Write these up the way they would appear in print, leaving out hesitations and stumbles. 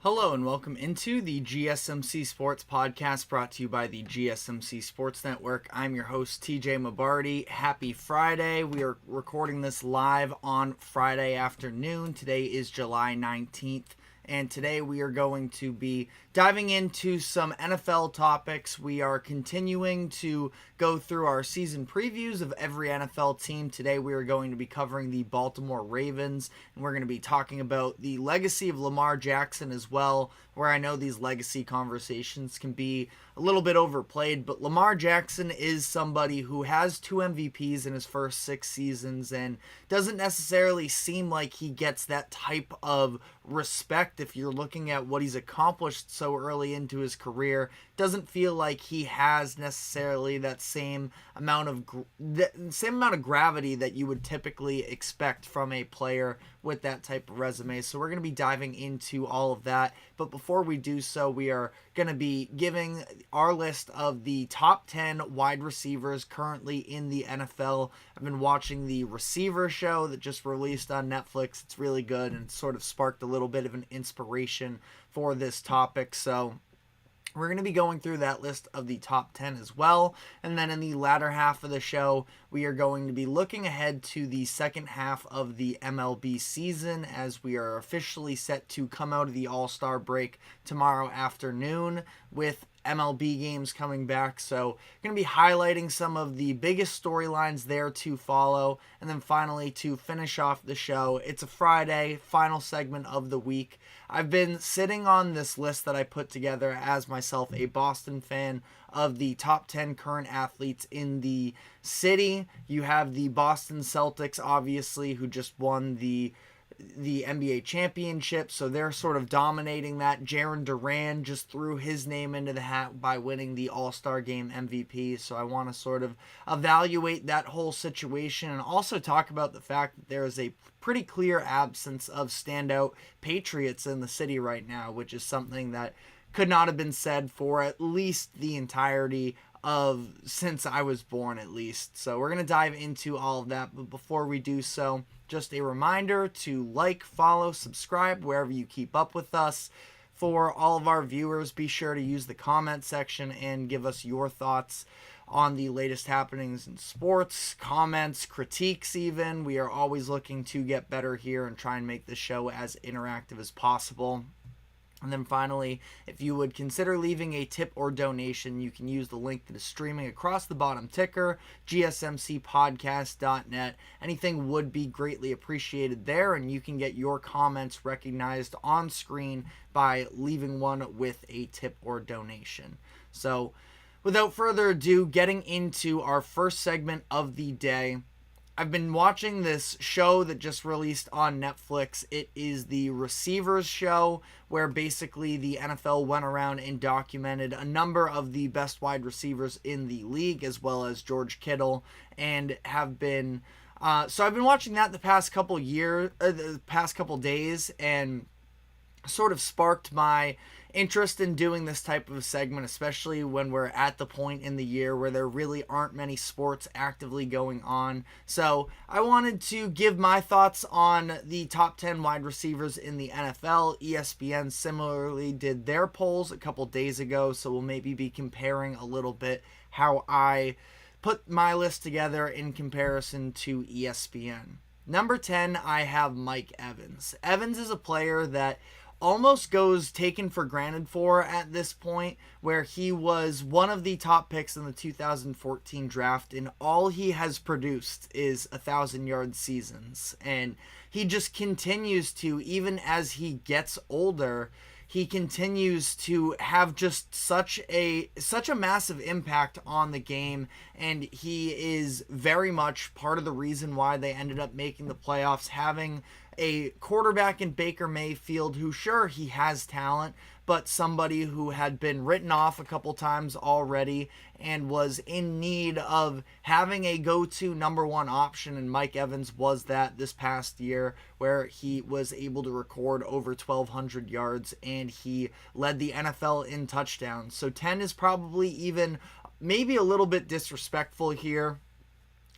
Hello and welcome into the GSMC Sports Podcast brought to you by the GSMC Sports Network. I'm your host, TJ Mabardi. Happy Friday. We are recording this live on Friday afternoon. Today is July 19th. And today we are going to be diving into some NFL topics. We are continuing to go through our season previews of every NFL team. Today we are going to be covering the Baltimore Ravens, and we're going to be talking about the legacy of Lamar Jackson as well, where I know these legacy conversations can be a little bit overplayed, but Lamar Jackson is somebody who has 2 MVPs in his first 6 seasons and doesn't necessarily seem like he gets that type of respect if you're looking at what he's accomplished so early into his career. Doesn't feel like he has necessarily that same amount of gravity that you would typically expect from a player with that type of resume. So we're going to be diving into all of that. But before we do so, we are going to be giving our list of the top 10 wide receivers currently in the NFL. I've been watching the Receiver Show that just released on Netflix. It's really good and sort of sparked a little bit of an inspiration for this topic. So we're going to be going through that list of the top 10 as well. And then in the latter half of the show, we are going to be looking ahead to the second half of the MLB season as we are officially set to come out of the All-Star break tomorrow afternoon with MLB games coming back. So going to be highlighting some of the biggest storylines there to follow. And then finally, to finish off the show, it's a Friday, final segment of the week. I've been sitting on this list that I put together as myself a Boston fan of the top 10 current athletes in the city. You have the Boston Celtics, obviously, who just won the NBA championship, so they're sort of dominating that. Jaren Duran just threw his name into the hat by winning the All-Star Game MVP, so I want to sort of evaluate that whole situation and also talk about the fact that there is a pretty clear absence of standout Patriots in the city right now, which is something that could not have been said for at least the entirety of since I was born, at least. So we're going to dive into all of that, but before we do so, just a reminder to like, follow, subscribe wherever you keep up with us. For all of our viewers, be sure to use the comment section and give us your thoughts on the latest happenings in sports, comments, critiques even. We are always looking to get better here and try and make the show as interactive as possible. And then finally, if you would consider leaving a tip or donation, you can use the link that is streaming across the bottom ticker, gsmcpodcast.net. Anything would be greatly appreciated there, and you can get your comments recognized on screen by leaving one with a tip or donation. So, without further ado, getting into our first segment of the day. I've been watching this show that just released on Netflix. It is the Receivers Show, where basically the NFL went around and documented a number of the best wide receivers in the league, as well as George Kittle, and have been so I've been watching that the past couple days, and sort of sparked my interest in doing this type of segment, especially when we're at the point in the year where there really aren't many sports actively going on. So I wanted to give my thoughts on the top 10 wide receivers in the NFL. ESPN similarly did their polls a couple days ago, so we'll maybe be comparing a little bit how I put my list together in comparison to ESPN. Number 10, I have Mike Evans. Evans is a player that almost goes taken for granted for at this point, where he was one of the top picks in the 2014 draft, and all he has produced is 1,000-yard seasons. And he just continues to, even as he gets older, he continues to have just such a massive impact on the game, and he is very much part of the reason why they ended up making the playoffs, having a quarterback in Baker Mayfield who, sure, he has talent, but somebody who had been written off a couple times already and was in need of having a go-to number one option, and Mike Evans was that this past year, where he was able to record over 1,200 yards and he led the NFL in touchdowns. So 10 is probably even maybe a little bit disrespectful here.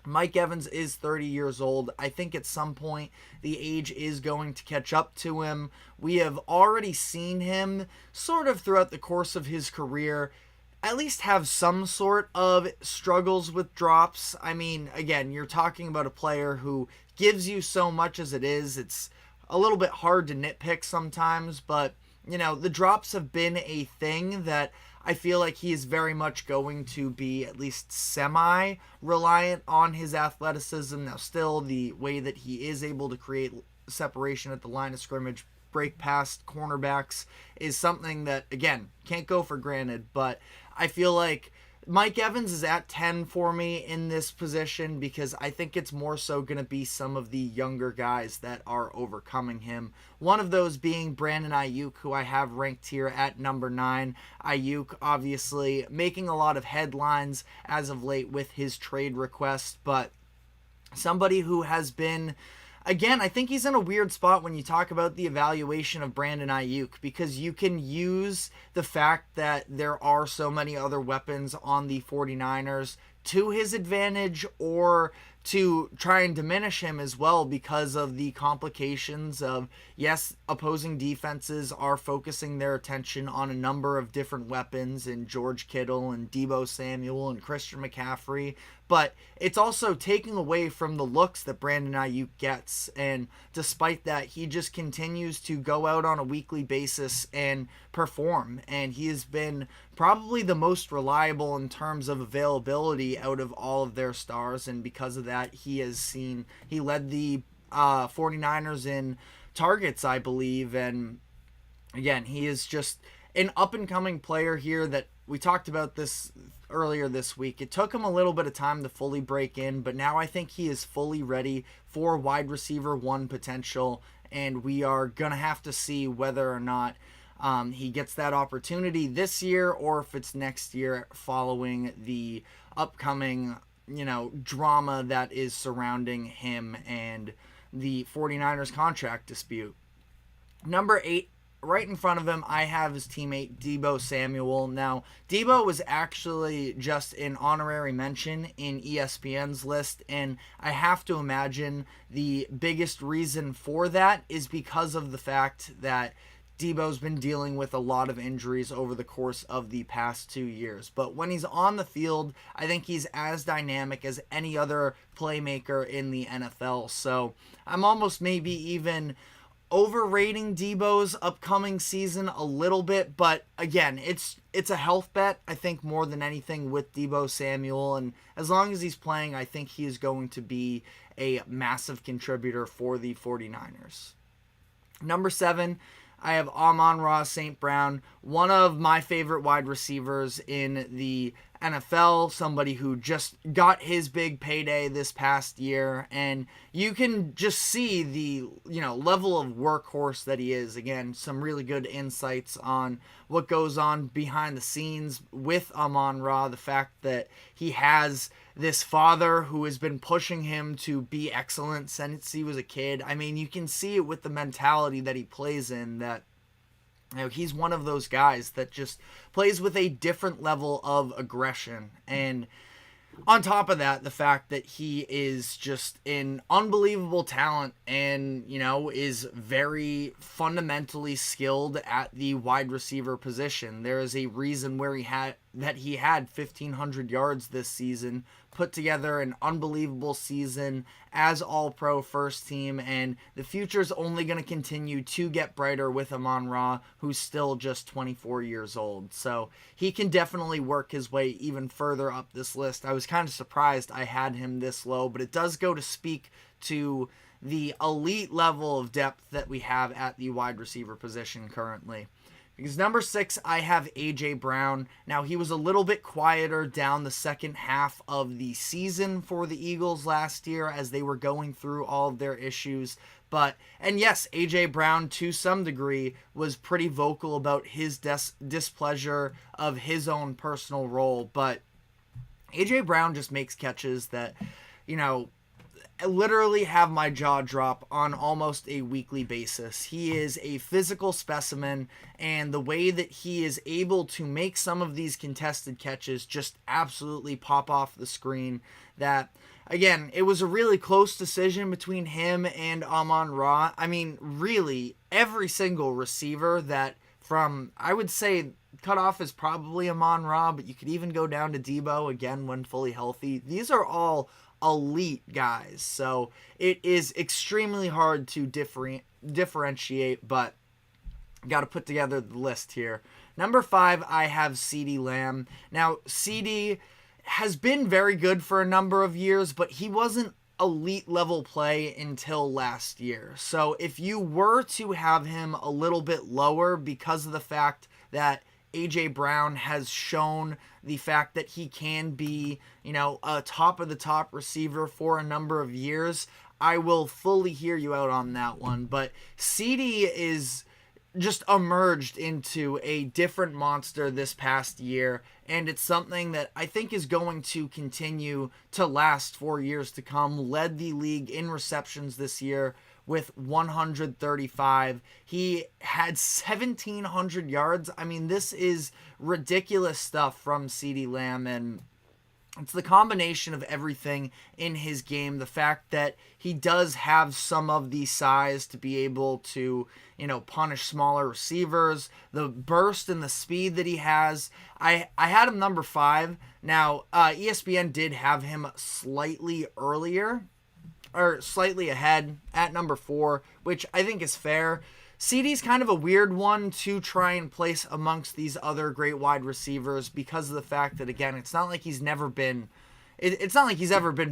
Mike Evans is 30 years old. I think at some point the age is going to catch up to him. We have already seen him sort of throughout the course of his career at least have some sort of struggles with drops. I mean, again, you're talking about a player who gives you so much as it is. It's a little bit hard to nitpick sometimes, but the drops have been a thing that I feel like he is very much going to be at least semi-reliant on his athleticism. Now, still, the way that he is able to create separation at the line of scrimmage, break past cornerbacks, is something that, again, can't go for granted. But I feel like Mike Evans is at 10 for me in this position because I think it's more so going to be some of the younger guys that are overcoming him. One of those being Brandon Ayuk, who I have ranked here at number 9. Ayuk obviously making a lot of headlines as of late with his trade request, but somebody who has been... Again, I think he's in a weird spot when you talk about the evaluation of Brandon Ayuk because you can use the fact that there are so many other weapons on the 49ers to his advantage or to try and diminish him as well because of the complications of, yes, opposing defenses are focusing their attention on a number of different weapons in George Kittle and Deebo Samuel and Christian McCaffrey, but it's also taking away from the looks that Brandon Ayuk gets, and despite that, he just continues to go out on a weekly basis and perform, and he has been probably the most reliable in terms of availability out of all of their stars, and because of that, he led the 49ers in targets, I believe, and again, he is just an up-and-coming player here that we talked about this earlier this week. It took him a little bit of time to fully break in, but now I think he is fully ready for wide receiver 1 potential, and we are going to have to see whether or not he gets that opportunity this year or if it's next year following the upcoming, drama that is surrounding him and the 49ers contract dispute. Number 8, right in front of him, I have his teammate Deebo Samuel. Now, Deebo was actually just an honorary mention in ESPN's list, and I have to imagine the biggest reason for that is because of the fact that Deebo's been dealing with a lot of injuries over the course of the past 2 years. But when he's on the field, I think he's as dynamic as any other playmaker in the NFL. So I'm almost maybe even overrating Deebo's upcoming season a little bit, but again, it's a health bet, I think, more than anything with Deebo Samuel, and as long as he's playing, I think he is going to be a massive contributor for the 49ers. Number 7, I have Amon-Ra St. Brown, one of my favorite wide receivers in the NFL, somebody who just got his big payday this past year, and you can just see the level of workhorse that he is. Again, some really good insights on what goes on behind the scenes with Amon-Ra, the fact that he has this father who has been pushing him to be excellent since he was a kid. I mean, you can see it with the mentality that he plays in, that he's one of those guys that just plays with a different level of aggression. And on top of that, the fact that he is just an unbelievable talent and, is very fundamentally skilled at the wide receiver position. There is a reason where he had 1,500 yards this season, put together an unbelievable season as all-pro first team, and the future's only going to continue to get brighter with Amon-Ra, who's still just 24 years old. So he can definitely work his way even further up this list. I was kind of surprised I had him this low, but it does go to speak to the elite level of depth that we have at the wide receiver position currently. Because number 6, I have A.J. Brown. Now, he was a little bit quieter down the second half of the season for the Eagles last year as they were going through all of their issues. And yes, A.J. Brown, to some degree, was pretty vocal about his displeasure of his own personal role. But A.J. Brown just makes catches that, I literally have my jaw drop on almost a weekly basis. He is a physical specimen, and the way that he is able to make some of these contested catches just absolutely pop off the screen, that again, it was a really close decision between him and Amon-Ra. I mean, really, every single receiver that I would say, cutoff is probably Amon-Ra, but you could even go down to Deebo, again, when fully healthy. These are all elite guys, so it is extremely hard to differentiate, but got to put together the list here. Number 5, I have CeeDee Lamb. Now, CeeDee has been very good for a number of years, but he wasn't elite level play until last year. So if you were to have him a little bit lower because of the fact that A.J. Brown has shown the fact that he can be, a top of the top receiver for a number of years, I will fully hear you out on that one. But CeeDee is just emerged into a different monster this past year, and it's something that I think is going to continue to last for years to come. Led the league in receptions this year with 135. He had 1,700 yards. I mean, this is ridiculous stuff from CeeDee Lamb, and it's the combination of everything in his game. The fact that he does have some of the size to be able to, punish smaller receivers. The burst and the speed that he has. I had him number 5. Now, ESPN did have him slightly earlier, or slightly ahead at number 4, which I think is fair. CeeDee's kind of a weird one to try and place amongst these other great wide receivers because of the fact that, again, it's not like he's ever been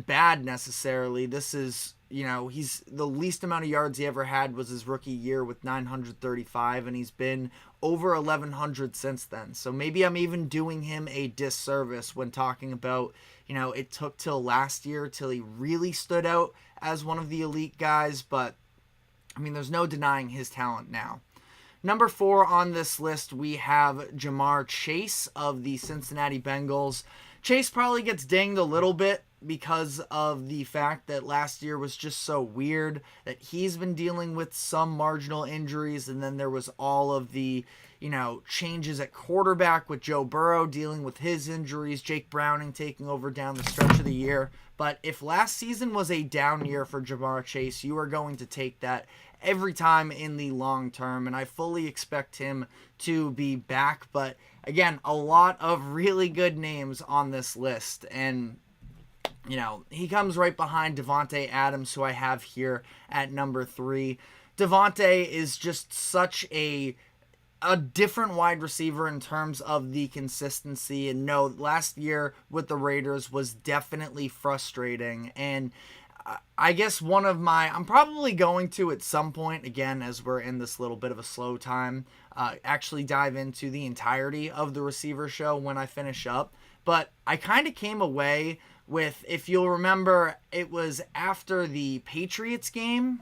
bad necessarily. This is, he's the least amount of yards he ever had was his rookie year with 935, and he's been over 1,100 since then. So maybe I'm even doing him a disservice when talking about, it took till last year till he really stood out as one of the elite guys, but I mean, there's no denying his talent now. Number 4 on this list, we have Ja'Marr Chase of the Cincinnati Bengals. Chase probably gets dinged a little bit because of the fact that last year was just so weird, that he's been dealing with some marginal injuries, and then there was all of the, changes at quarterback with Joe Burrow dealing with his injuries, Jake Browning taking over down the stretch of the year. But if last season was a down year for Ja'Marr Chase, you are going to take that every time in the long term, and I fully expect him to be back. But again, a lot of really good names on this list, and he comes right behind Davante Adams, who I have here at number 3. Davante is just such a different wide receiver in terms of the consistency. And no, last year with the Raiders was definitely frustrating. And I guess I'm probably going to at some point, again, as we're in this little bit of a slow time, actually dive into the entirety of the receiver show when I finish up. But I kind of came away with, if you'll remember, it was after the Patriots game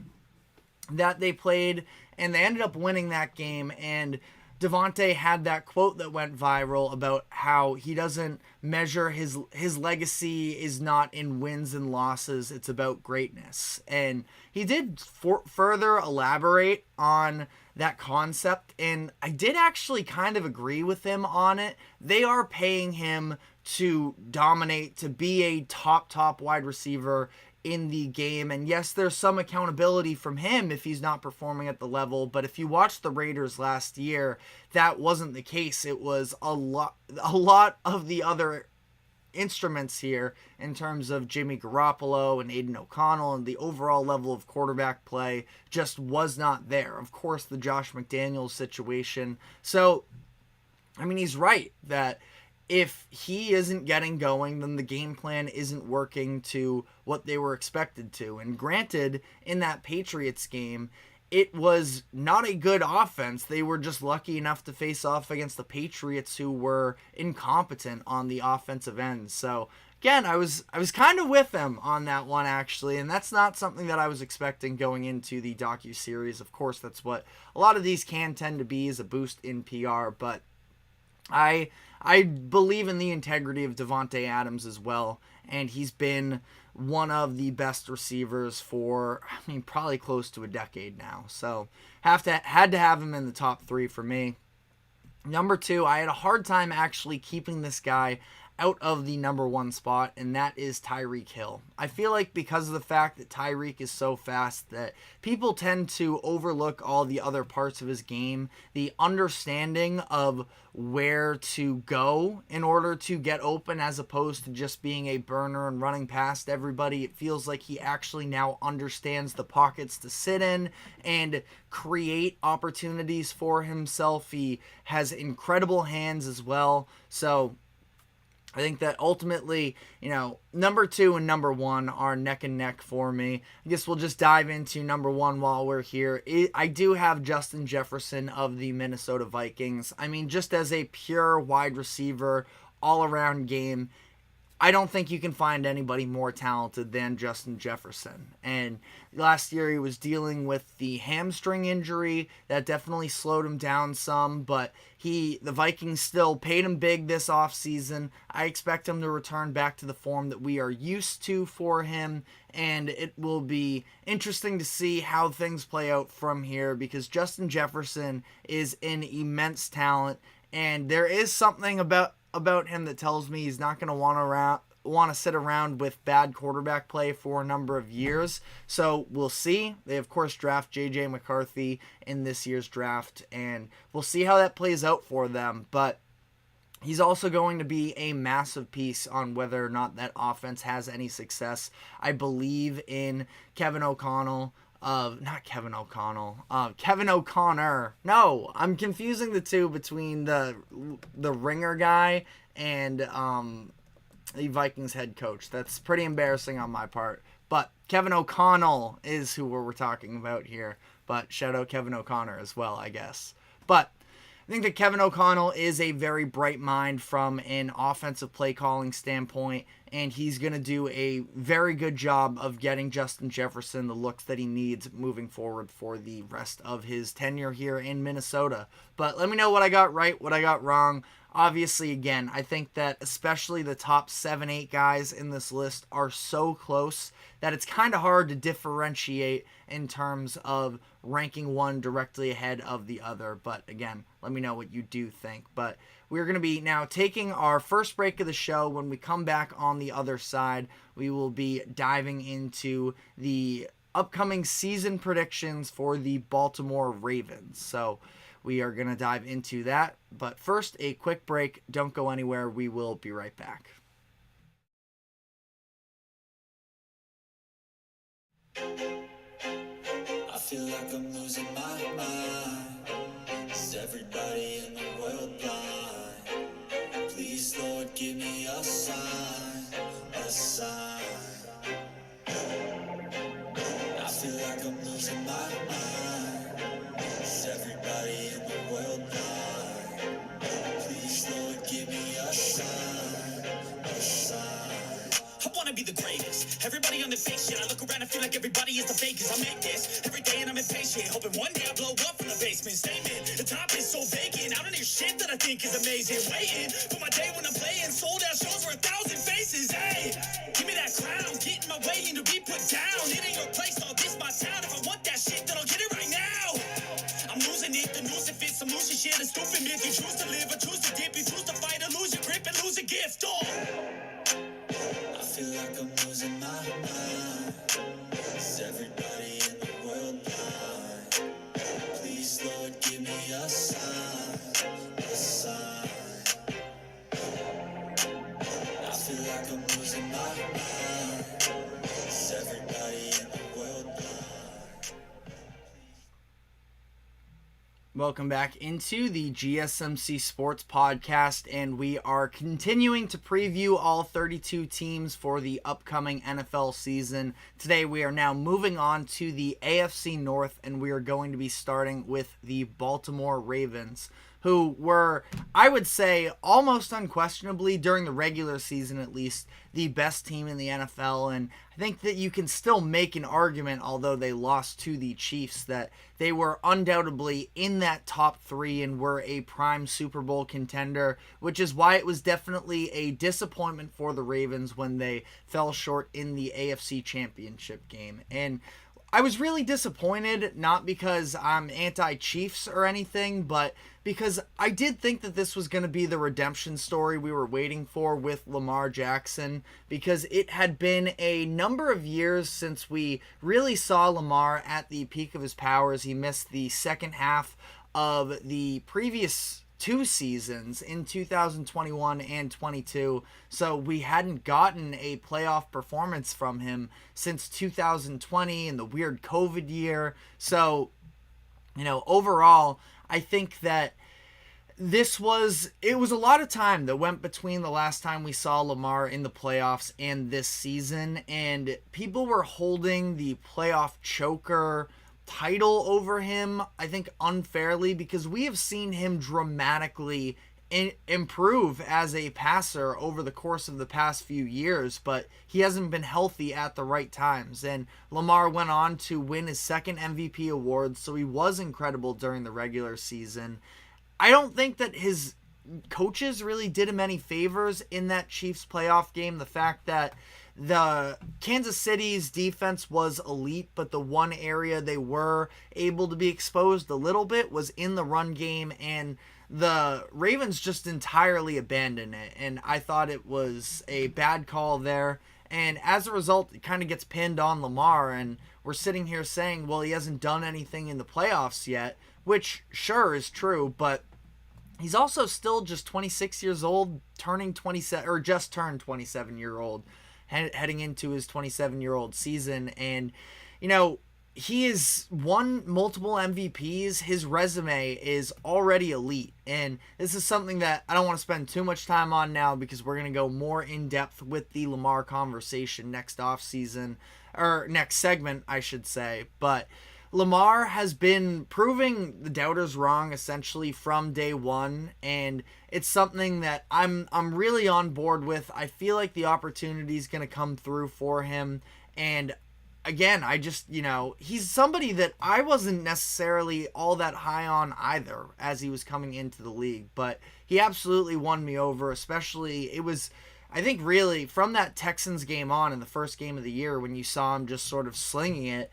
that they played, and they ended up winning that game, and Davante had that quote that went viral about how he doesn't measure his legacy is not in wins and losses, it's about greatness. And he did further elaborate on that concept, and I did actually kind of agree with him on it. They are paying him to dominate, to be a top wide receiver in the game, and yes, there's some accountability from him if he's not performing at the level, but if you watch the Raiders last year, that wasn't the case. It was a lot of the other instruments here in terms of Jimmy Garoppolo and Aiden O'Connell, and the overall level of quarterback play just was not there. Of course, the Josh McDaniels situation. So, I mean, he's right that if he isn't getting going, then the game plan isn't working to what they were expected to. And granted, in that Patriots game, it was not a good offense. They were just lucky enough to face off against the Patriots, who were incompetent on the offensive end. So again, I was kind of with them on that one, actually, and that's not something that I was expecting going into the docuseries. Of course, that's what a lot of these can tend to be, is a boost in PR, but I believe in the integrity of Davante Adams as well, and he's been one of the best receivers for, probably close to a decade now. So had to have him in the top 3 for me. Number 2, I had a hard time actually keeping this guy out of the number one spot, and that is Tyreek Hill. I feel like because of the fact that Tyreek is so fast that people tend to overlook all the other parts of his game, the understanding of where to go in order to get open as opposed to just being a burner and running past everybody. It feels like he actually now understands the pockets to sit in and create opportunities for himself. He has incredible hands as well. So I think that ultimately, number 2 and number 1 are neck and neck for me. I guess we'll just dive into number 1 while we're here. I do have Justin Jefferson of the Minnesota Vikings. I mean, just as a pure wide receiver, all-around game, I don't think you can find anybody more talented than Justin Jefferson. And last year he was dealing with the hamstring injury. That definitely slowed him down some, but the Vikings still paid him big this offseason. I expect him to return back to the form that we are used to for him, and it will be interesting to see how things play out from here because Justin Jefferson is an immense talent, and there is something about him that tells me he's not going to want to sit around with bad quarterback play for a number of years. So we'll see. They, of course, draft J.J. McCarthy in this year's draft, and we'll see how that plays out for them. But he's also going to be a massive piece on whether or not that offense has any success. I believe in Kevin O'Connor. No, I'm confusing the two between the Ringer guy and the Vikings head coach. That's pretty embarrassing on my part. But Kevin O'Connell is who we're talking about here. But shout out Kevin O'Connor as well, I guess. But I think that Kevin O'Connell is a very bright mind from an offensive play calling standpoint, and he's going to do a very good job of getting Justin Jefferson the looks that he needs moving forward for the rest of his tenure here in Minnesota. But let me know what I got right, what I got wrong. Obviously, again, I think that especially the top 7-8 guys in this list are so close that it's kind of hard to differentiate in terms of ranking one directly ahead of the other. But again, let me know what you do think. But we're going to be now taking our first break of the show. When we come back on the other side, we will be diving into the upcoming season predictions for the Baltimore Ravens. So we are going to dive into that. But first, a quick break. Don't go anywhere. We will be right back. I feel like I'm losing my mind. Is everybody in the world blind? Please, Lord, give me a sign, a sign. I feel like I'm losing my mind. Is everybody in the world blind? Please, Lord, give me a sign, a sign. I wanna be the greatest. Everybody on the fake shit. I look around and feel like everybody is the fakest. I make this every day and I'm impatient, hoping one day I blow up from the basement. Statement, the top is so vacant. I don't hear shit that I think is amazing. Waiting for my day when I'm playing sold out shows for 1,000 faces. Hey, give me that crown, get in my way and to be put down. It ain't your place, all this my town. If I want that shit, then I'll get it right now. I'm losing it, the news if it's some losing shit. A stupid myth. You choose to live or choose to dip. You choose to fight or lose your grip and lose a gift. Oh, I feel like I'm losing my mind. Is everybody in the world blind? Please, Lord, give me a sign, a sign. I feel like I'm losing my mind. Is everybody in the world blind? Welcome back into the GSMC Sports Podcast, and we are continuing to preview all 32 teams for the upcoming NFL season. Today we are now moving on to the AFC North, and we are going to be starting with the Baltimore Ravens, who were, I would say, almost unquestionably, during the regular season at least, the best team in the NFL. And I think that you can still make an argument, although they lost to the Chiefs, that they were undoubtedly in that top 3 and were a prime Super Bowl contender, which is why it was definitely a disappointment for the Ravens when they fell short in the AFC Championship game. And I was really disappointed, not because I'm anti-Chiefs or anything, but because I did think that this was going to be the redemption story we were waiting for with Lamar Jackson, because it had been a number of years since we really saw Lamar at the peak of his powers. He missed the second half of the previous two seasons in 2021 and 22, so we hadn't gotten a playoff performance from him since 2020 and the weird COVID year. So, overall, I think that it was a lot of time that went between the last time we saw Lamar in the playoffs and this season, and people were holding the playoff choker title over him, I think unfairly, because we have seen him dramatically improve as a passer over the course of the past few years, but he hasn't been healthy at the right times. And Lamar went on to win his second MVP award, so he was incredible during the regular season. I don't think that his coaches really did him any favors in that Chiefs playoff game. The fact that the Kansas City's defense was elite, but the one area they were able to be exposed a little bit was in the run game, and the Ravens just entirely abandoned it. And I thought it was a bad call there. And as a result, it kind of gets pinned on Lamar, and we're sitting here saying, well, he hasn't done anything in the playoffs yet, which sure is true, but he's also still just 26 years old, turning 27, or just turned 27-year-old, heading into his 27-year-old season. And, he has won multiple MVPs. His resume is already elite. And this is something that I don't want to spend too much time on now, because we're going to go more in depth with the Lamar conversation next offseason, or next segment, I should say. But Lamar has been proving the doubters wrong essentially from day one, and it's something that I'm really on board with. I feel like the opportunity is going to come through for him, and again, I just, he's somebody that I wasn't necessarily all that high on either as he was coming into the league, but he absolutely won me over. Especially, it was, I think, really from that Texans game on in the first game of the year when you saw him just sort of slinging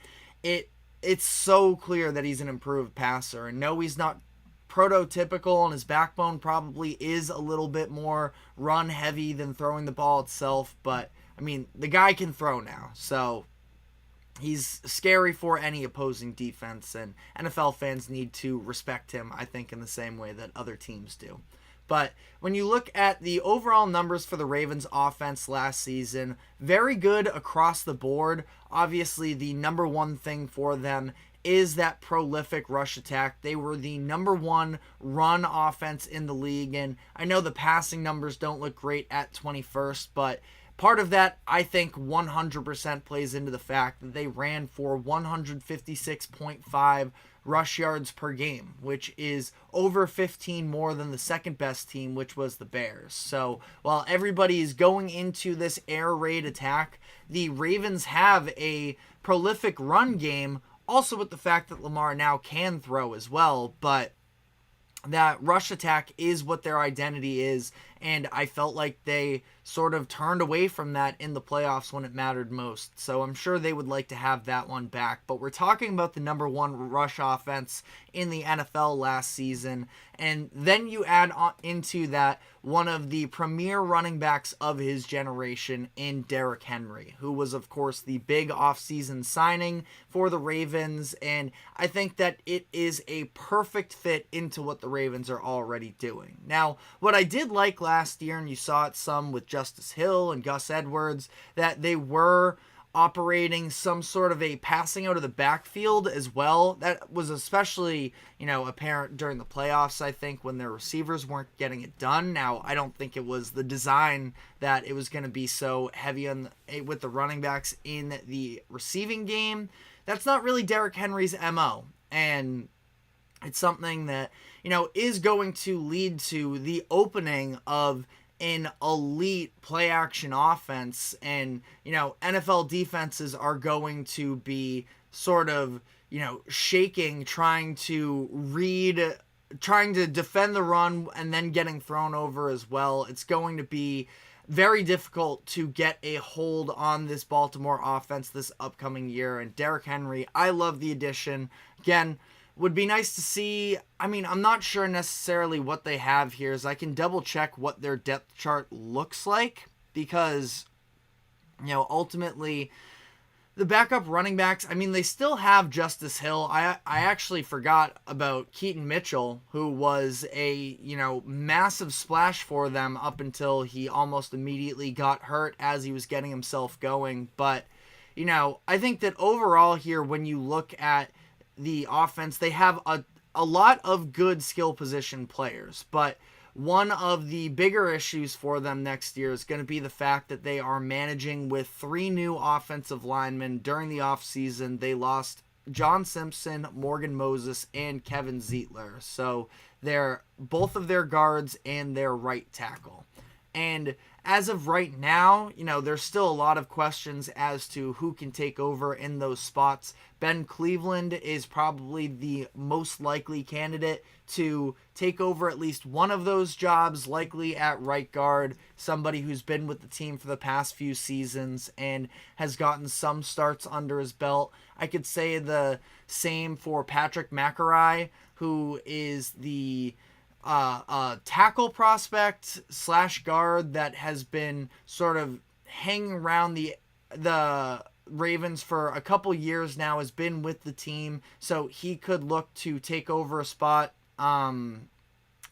it's so clear that he's an improved passer. And no, he's not prototypical, and his backbone probably is a little bit more run heavy than throwing the ball itself, but I mean, the guy can throw now, so he's scary for any opposing defense, and NFL fans need to respect him, I think, in the same way that other teams do. But when you look at the overall numbers for the Ravens offense last season, very good across the board. Obviously, the number one thing for them is that prolific rush attack. They were the number one run offense in the league, and I know the passing numbers don't look great at 21st, but part of that, I think, 100% plays into the fact that they ran for 156.5 rush yards per game, which is over 15 more than the second best team, which was the Bears. So while everybody is going into this air raid attack, the Ravens have a prolific run game, also with the fact that Lamar now can throw as well, but that rush attack is what their identity is, and I felt like they sort of turned away from that in the playoffs when it mattered most. So I'm sure they would like to have that one back. But we're talking about the number one rush offense in the NFL last season, and then you add on into that one of the premier running backs of his generation in Derrick Henry, who was, of course, the big offseason signing for the Ravens, and I think that it is a perfect fit into what the Ravens are already doing. Now, what I did like last year, and you saw it some with Justice Hill and Gus Edwards, that they were operating some sort of a passing out of the backfield as well. That was especially, apparent during the playoffs, I think, when their receivers weren't getting it done. Now, I don't think it was the design that it was going to be so heavy on with the running backs in the receiving game. That's not really Derrick Henry's MO, and it's something that, is going to lead to the opening of an elite play action offense, and NFL defenses are going to be sort of shaking, trying to defend the run and then getting thrown over as well. It's going to be very difficult to get a hold on this Baltimore offense this upcoming year. And Derrick Henry, I love the addition. Again, would be nice to see. I mean, I'm not sure necessarily what they have here, as I can double check what their depth chart looks like, because, ultimately the backup running backs, I mean, they still have Justice Hill. I actually forgot about Keaton Mitchell, who was a, massive splash for them up until he almost immediately got hurt as he was getting himself going. But, I think that overall here, when you look at the offense, they have a lot of good skill position players. But one of the bigger issues for them next year is going to be the fact that they are managing with 3 new offensive linemen. During the offseason, they lost John Simpson, Morgan Moses, and Kevin Zeitler. So they're both of their guards and their right tackle. And as of right now, there's still a lot of questions as to who can take over in those spots. Ben Cleveland is probably the most likely candidate to take over at least one of those jobs, likely at right guard, somebody who's been with the team for the past few seasons and has gotten some starts under his belt. I could say the same for Patrick McElroy, who is the tackle prospect / guard that has been sort of hanging around the Ravens for a couple years now, has been with the team, so he could look to take over a spot.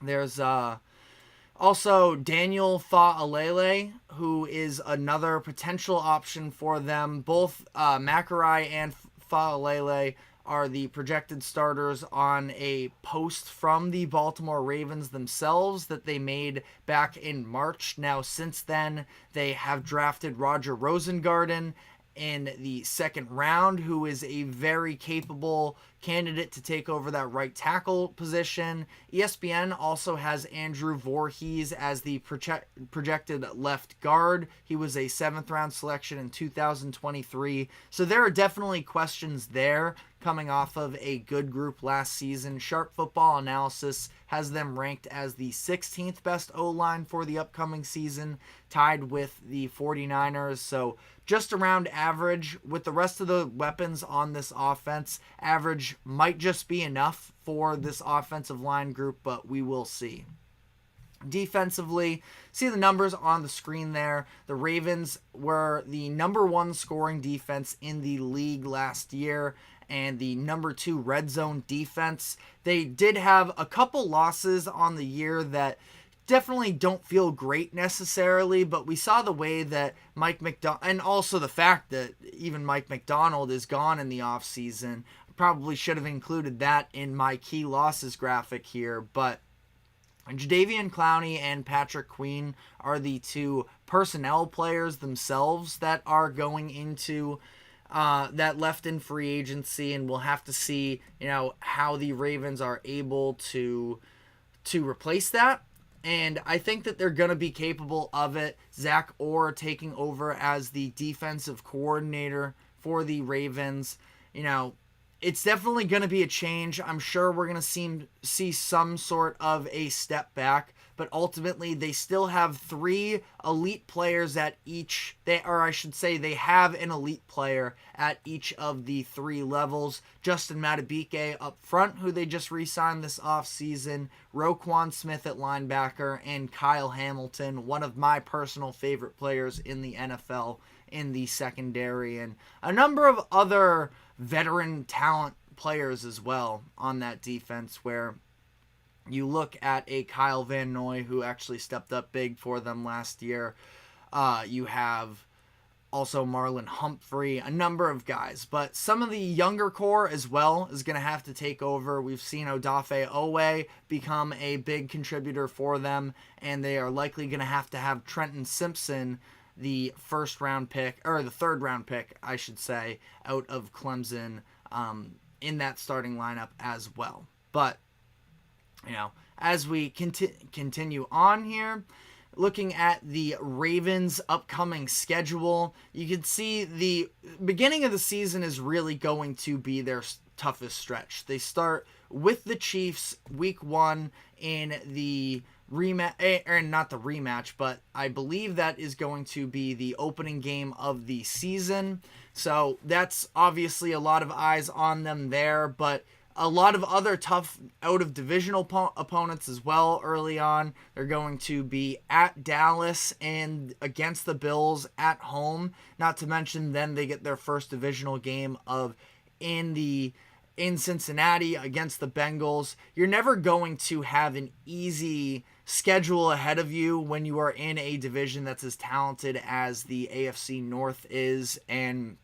There's also Daniel Fa'alele, who is another potential option for them. Both McElroy and Fa'alele are the projected starters on a post from the Baltimore Ravens themselves that they made back in March. Now, since then, they have drafted Roger Rosengarten in the second round, who is a very capable candidate to take over that right tackle position. ESPN also has Andrew Voorhees as the projected left guard. He was a 7th round selection in 2023. So there are definitely questions there coming off of a good group last season. Sharp Football Analysis has them ranked as the 16th best O-line for the upcoming season, tied with the 49ers. So just around average. With the rest of the weapons on this offense, average might just be enough for this offensive line group, but we will see. Defensively, see the numbers on the screen there. The Ravens were the number 1 scoring defense in the league last year and the number 2 red zone defense. They did have a couple losses on the year that definitely don't feel great necessarily, but we saw the way that Mike McDonald, and also the fact that even Mike McDonald is gone in the offseason. Probably should have included that in my key losses graphic here, but Jadeveon Clowney and Patrick Queen are the 2 personnel players themselves that are going into that left in free agency, and we'll have to see, how the Ravens are able to replace that. And I think that they're going to be capable of it. Zach Orr taking over as the defensive coordinator for the Ravens. It's definitely going to be a change. I'm sure we're going to see some sort of a step back, but ultimately they still have 3 elite players at each, they have an elite player at each of the 3 levels. Justin Madubuike up front, who they just re-signed this offseason, Roquan Smith at linebacker, and Kyle Hamilton, one of my personal favorite players in the NFL, in the secondary, and a number of other veteran talent players as well on that defense, where you look at a Kyle Van Noy, who actually stepped up big for them last year. You have also Marlon Humphrey, a number of guys, but some of the younger core as well is going to have to take over. We've seen Odafe Owe become a big contributor for them, and they are likely going to have Trenton Simpson, the third round pick, I should say, out of Clemson, in that starting lineup as well. But, as we continue on here, looking at the Ravens' upcoming schedule, you can see the beginning of the season is really going to be their toughest stretch. They start with the Chiefs week 1 in the rematch, or not the rematch, but I believe that is going to be the opening game of the season. So that's obviously a lot of eyes on them there, but a lot of other tough out-of-divisional opponents as well early on. They're going to be at Dallas and against the Bills at home. Not to mention then they get their first divisional game in Cincinnati against the Bengals. You're never going to have an easy schedule ahead of you when you are in a division that's as talented as the AFC North is, and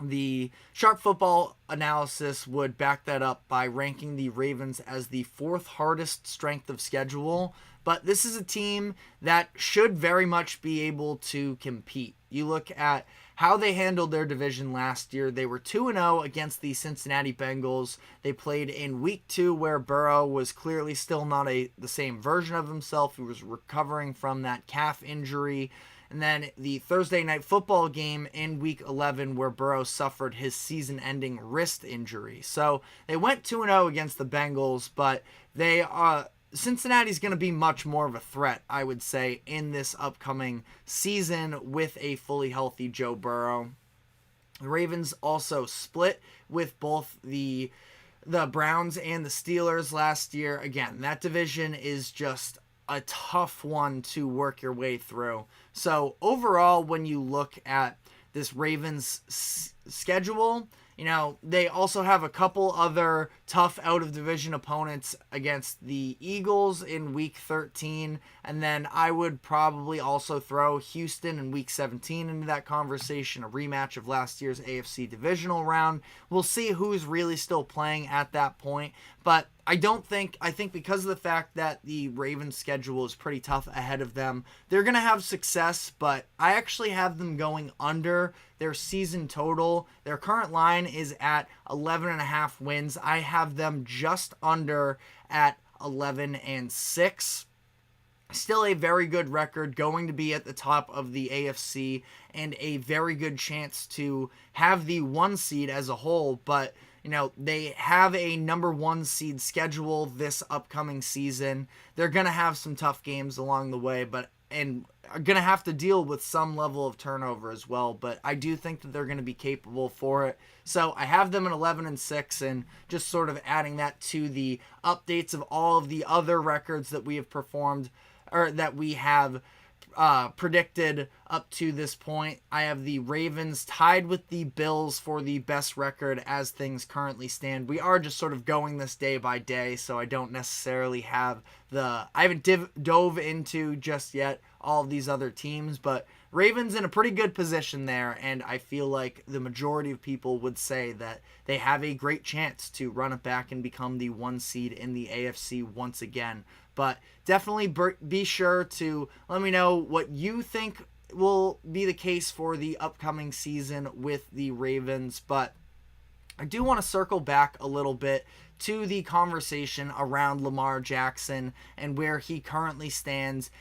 the Sharp Football analysis would back that up by ranking the Ravens as the 4th hardest strength of schedule. But this is a team that should very much be able to compete. You look at how they handled their division last year. They were 2-0 against the Cincinnati Bengals. They played in week 2 where Burrow was clearly still not the same version of himself. He was recovering from that calf injury. And then the Thursday night football game in week 11 where Burrow suffered his season-ending wrist injury. So they went 2-0 against the Bengals, but Cincinnati's going to be much more of a threat, I would say, in this upcoming season with a fully healthy Joe Burrow. The Ravens also split with both the Browns and the Steelers last year. Again, that division is just a tough one to work your way through. So overall, when you look at this Ravens schedule, they also have a couple other tough out-of-division opponents against the Eagles in Week 13, and then I would probably also throw Houston in Week 17 into that conversation, a rematch of last year's AFC divisional round. We'll see who's really still playing at that point, but I think because of the fact that the Ravens schedule is pretty tough ahead of them, they're going to have success, but I actually have them going under their season total. Their current line is at 11.5 wins. I have them just under at 11-6. Still a very good record, going to be at the top of the AFC and a very good chance to have the 1 seed as a whole, but they have a number 1 seed schedule this upcoming season. They're going to have some tough games along the way, and are going to have to deal with some level of turnover as well, but I do think that they're going to be capable for it. So I have them at 11-6, and just sort of adding that to the updates of all of the other records that we have performed, or that we have predicted up to this point. I have the Ravens tied with the Bills for the best record as things currently stand. We are just sort of going this day by day, so I don't necessarily have I haven't dove into just yet all of these other teams, but Ravens in a pretty good position there, and I feel like the majority of people would say that they have a great chance to run it back and become the 1 seed in the AFC once again. But definitely be sure to let me know what you think will be the case for the upcoming season with the Ravens. But I do want to circle back a little bit to the conversation around Lamar Jackson and where he currently stands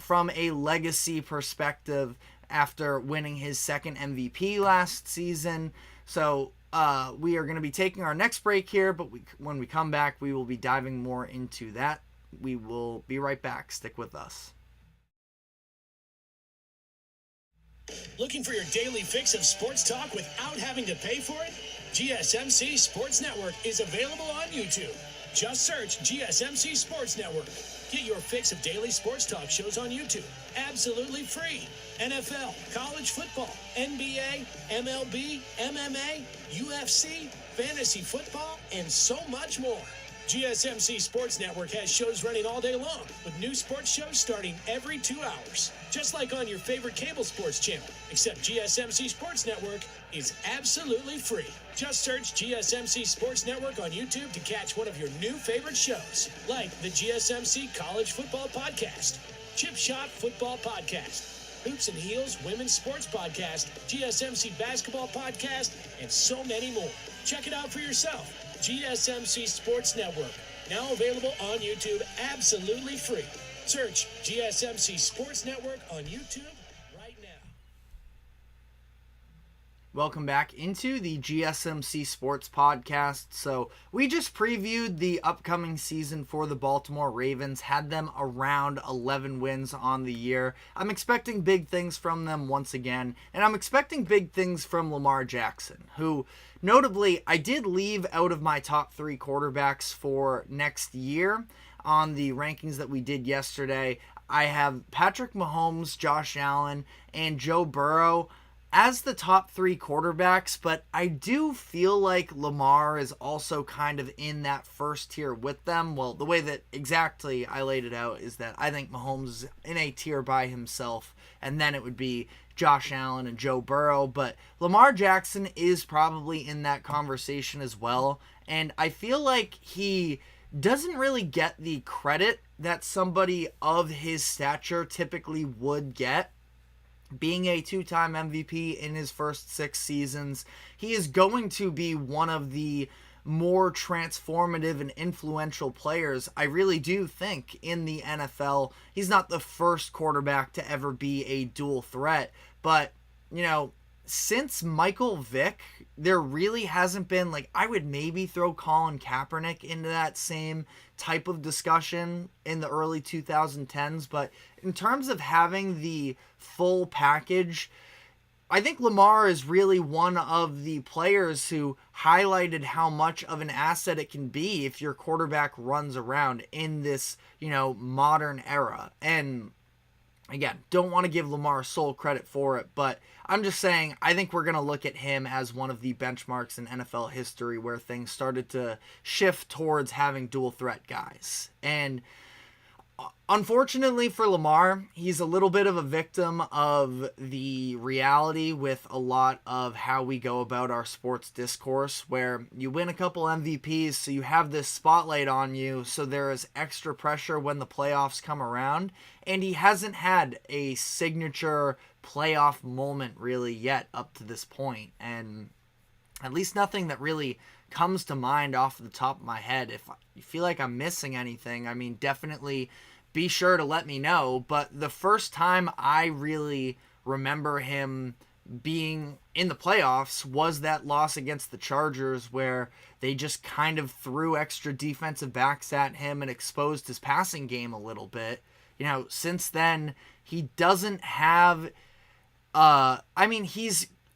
from a legacy perspective after winning his 2nd MVP last season. So we are going to be taking our next break here, but when we come back, we will be diving more into that. We will be right back. Stick with us. Looking for your daily fix of sports talk without having to pay for it? GSMC Sports Network is available on YouTube. Just search GSMC Sports Network. Get your fix of daily sports talk shows on YouTube. Absolutely free. NFL, college football, NBA, MLB, MMA, UFC, fantasy football, and so much more. GSMC Sports Network has shows running all day long, with new sports shows starting every 2 hours. Just like on your favorite cable sports channel, except GSMC Sports Network is absolutely free. Just search GSMC Sports Network on YouTube to catch one of your new favorite shows, like the GSMC College Football Podcast, Chip Shot Football Podcast, Hoops and Heels Women's Sports Podcast, GSMC Basketball Podcast, and so many more. Check it out for yourself. GSMC Sports Network, now available on YouTube absolutely free. Search GSMC Sports Network on YouTube right now. Welcome back into the GSMC Sports Podcast. So, we just previewed the upcoming season for the Baltimore Ravens, had them around 11 wins on the year. I'm expecting big things from them once again, and I'm expecting big things from Lamar Jackson, who, notably, I did leave out of my top 3 quarterbacks for next year on the rankings that we did yesterday. I have Patrick Mahomes, Josh Allen, and Joe Burrow as the top 3 quarterbacks, but I do feel like Lamar is also kind of in that first tier with them. Well, the way that exactly I laid it out is that I think Mahomes is in a tier by himself, and then it would be Josh Allen and Joe Burrow, but Lamar Jackson is probably in that conversation as well, and I feel like he doesn't really get the credit that somebody of his stature typically would get. Being a 2-time MVP in his first 6 seasons, he is going to be one of the more transformative and influential players, I really do think, in the NFL. He's not the first quarterback to ever be a dual threat, but, since Michael Vick, there really hasn't been, I would maybe throw Colin Kaepernick into that same type of discussion in the early 2010s, but in terms of having the full package, I think Lamar is really one of the players who highlighted how much of an asset it can be if your quarterback runs around in this, modern era. And again, don't want to give Lamar sole credit for it, but I'm just saying I think we're going to look at him as one of the benchmarks in NFL history where things started to shift towards having dual threat guys. And unfortunately for Lamar, he's a little bit of a victim of the reality with a lot of how we go about our sports discourse, where you win a couple MVPs, so you have this spotlight on you, so there is extra pressure when the playoffs come around, and he hasn't had a signature playoff moment really yet up to this point, and at least nothing that really comes to mind off the top of my head. If you feel like I'm missing anything, definitely be sure to let me know. But the first time I really remember him being in the playoffs was that loss against the Chargers, where they just kind of threw extra defensive backs at him and exposed his passing game a little bit. Since then, he doesn't have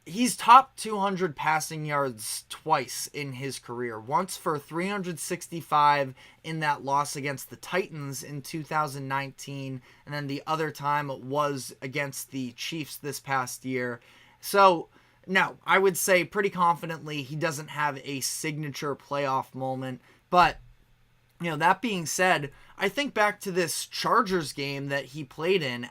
he's top 200 passing yards twice in his career. Once for 365 in that loss against the Titans in 2019, and then the other time was against the Chiefs this past year. So, no, I would say pretty confidently he doesn't have a signature playoff moment. But, that being said, I think back to this Chargers game that he played in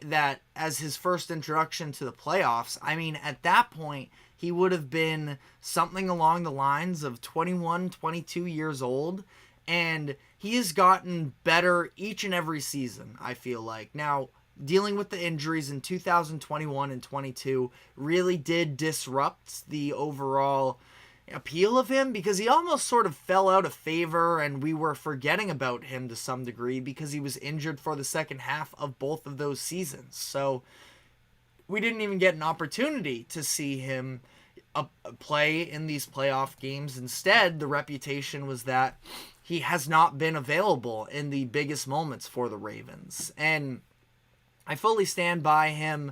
that as his first introduction to the playoffs. At that point, he would have been something along the lines of 21, 22 years old, and he has gotten better each and every season, I feel like. Now, dealing with the injuries in 2021 and 22 really did disrupt the overall appeal of him, because he almost sort of fell out of favor and we were forgetting about him to some degree because he was injured for the second half of both of those seasons. So we didn't even get an opportunity to see him play in these playoff games. Instead, the reputation was that he has not been available in the biggest moments for the Ravens. And I fully stand by him,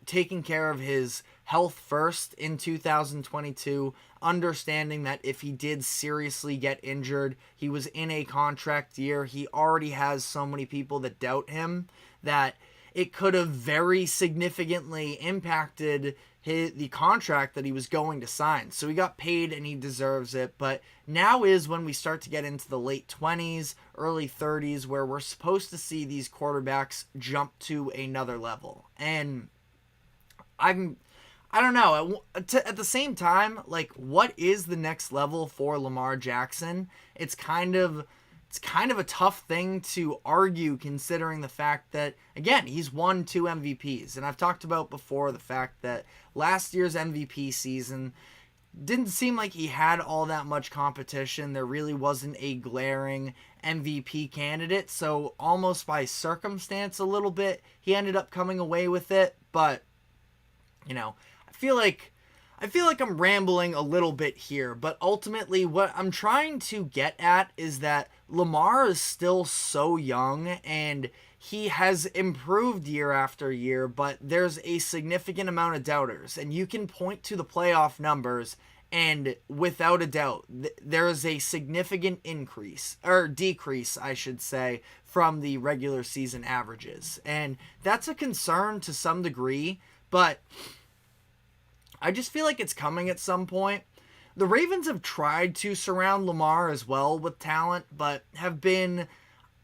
taking care of his health first in 2022, understanding that if he did seriously get injured, he was in a contract year. He already has so many people that doubt him that it could have very significantly impacted the contract that he was going to sign. So he got paid and he deserves it. But now is when we start to get into the late 20s, early 30s, where we're supposed to see these quarterbacks jump to another level. And I don't know. At the same time, what is the next level for Lamar Jackson? It's kind of a tough thing to argue, considering the fact that, again, he's won 2 MVPs. And I've talked about before the fact that last year's MVP season didn't seem like he had all that much competition. There really wasn't a glaring MVP candidate. So almost by circumstance a little bit, he ended up coming away with it. But, I feel like I feel like I'm rambling a little bit here, but ultimately what I'm trying to get at is that Lamar is still so young and he has improved year after year, but there's a significant amount of doubters. And you can point to the playoff numbers, and without a doubt, there is a significant increase, or decrease, I should say, from the regular season averages. And that's a concern to some degree, but I just feel like it's coming at some point. The Ravens have tried to surround Lamar as well with talent, but have been,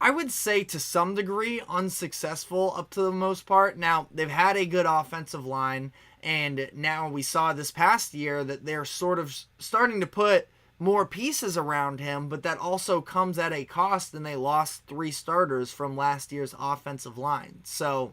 I would say, to some degree, unsuccessful up to the most part. Now, they've had a good offensive line, and now we saw this past year that they're sort of starting to put more pieces around him, but that also comes at a cost, and they lost 3 starters from last year's offensive line. So,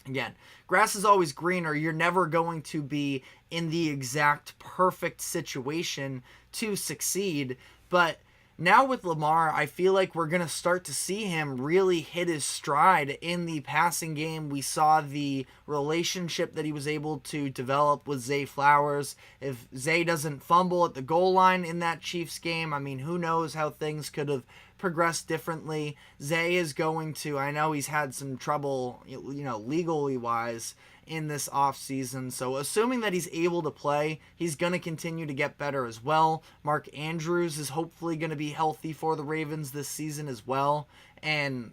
again, grass is always greener. You're never going to be in the exact perfect situation to succeed. But now with Lamar, I feel like we're going to start to see him really hit his stride in the passing game. We saw the relationship that he was able to develop with Zay Flowers. If Zay doesn't fumble at the goal line in that Chiefs game, I mean, who knows how things could have progressed differently. Zay is going to, I know he's had some trouble, legally wise in this offseason. So assuming that he's able to play, he's going to continue to get better as well. Mark Andrews is hopefully going to be healthy for the Ravens this season as well. And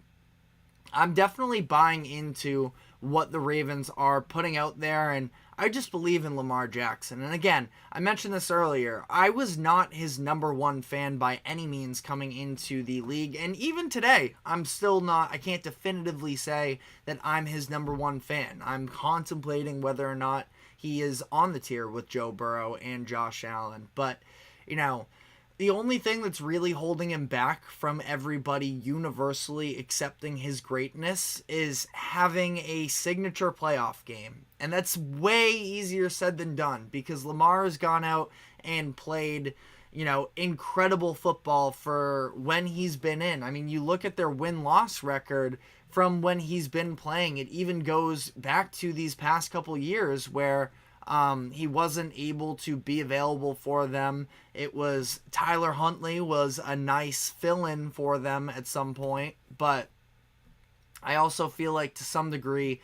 I'm definitely buying into what the Ravens are putting out there, and I just believe in Lamar Jackson. And again, I mentioned this earlier, I was not his number one fan by any means coming into the league, and even today, I'm still not, I can't definitively say that I'm his number one fan. I'm contemplating whether or not he is on the tier with Joe Burrow and Josh Allen, but, the only thing that's really holding him back from everybody universally accepting his greatness is having a signature playoff game. And that's way easier said than done because Lamar has gone out and played, incredible football for when he's been in. I mean, you look at their win-loss record from when he's been playing. It even goes back to these past couple years where he wasn't able to be available for them. It was Tyler Huntley was a nice fill-in for them at some point, but I also feel like to some degree,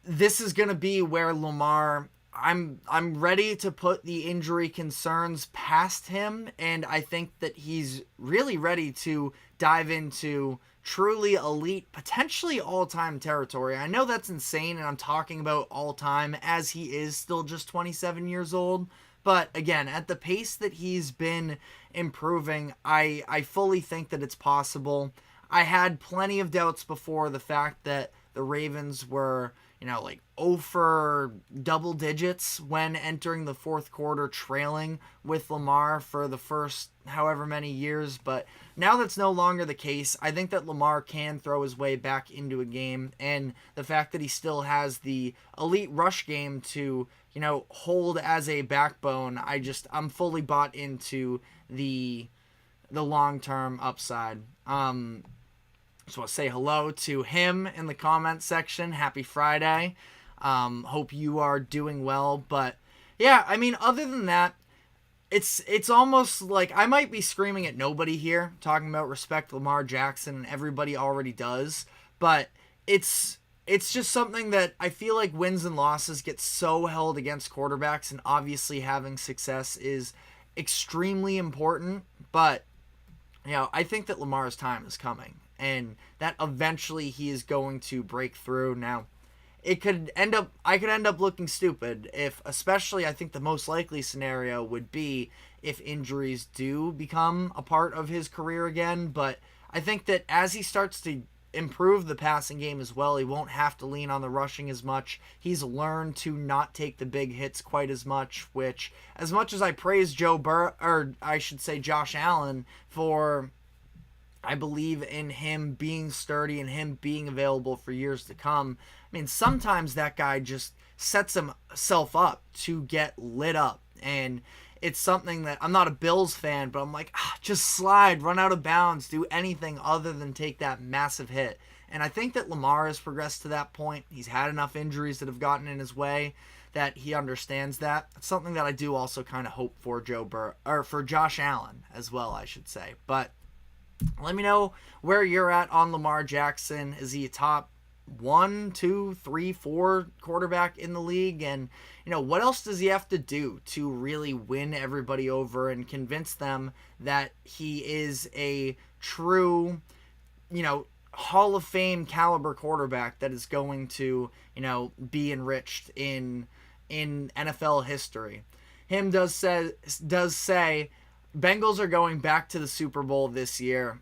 this is going to be where Lamar, I'm ready to put the injury concerns past him, and I think that he's really ready to dive into truly elite, potentially all-time territory. I know that's insane, and I'm talking about all-time as he is still just 27 years old. But again, at the pace that he's been improving, I fully think that it's possible. I had plenty of doubts before the fact that the Ravens were, 0 for double digits when entering the fourth quarter trailing with Lamar for the first however many years. But now that's no longer the case. I think that Lamar can throw his way back into a game. And the fact that he still has the elite rush game to, hold as a backbone, I'm fully bought into the long-term upside. Just want to say hello to him in the comment section. Happy Friday. Hope you are doing well. But yeah, I mean, other than that, it's almost like I might be screaming at nobody here, talking about respect Lamar Jackson, and everybody already does. But it's just something that I feel like wins and losses get so held against quarterbacks, and obviously having success is extremely important. But, I think that Lamar's time is coming, and that eventually he is going to break through. Now, I could end up looking stupid if, especially I think the most likely scenario would be if injuries do become a part of his career again. But I think that as he starts to improve the passing game as well, he won't have to lean on the rushing as much. He's learned to not take the big hits quite as much, which, as much as I praise Josh Allen for, I believe in him being sturdy and him being available for years to come. I mean, sometimes that guy just sets himself up to get lit up. And it's something that I'm not a Bills fan, but I'm like, just slide, run out of bounds, do anything other than take that massive hit. And I think that Lamar has progressed to that point. He's had enough injuries that have gotten in his way that he understands that. It's something that I do also kind of hope for for Josh Allen as well, I should say. But let me know where you're at on Lamar Jackson. Is he a top 1, 2, 3, 4 quarterback in the league? And, what else does he have to do to really win everybody over and convince them that he is a true, Hall of Fame caliber quarterback that is going to, be enriched in NFL history? Him does say Bengals are going back to the Super Bowl this year.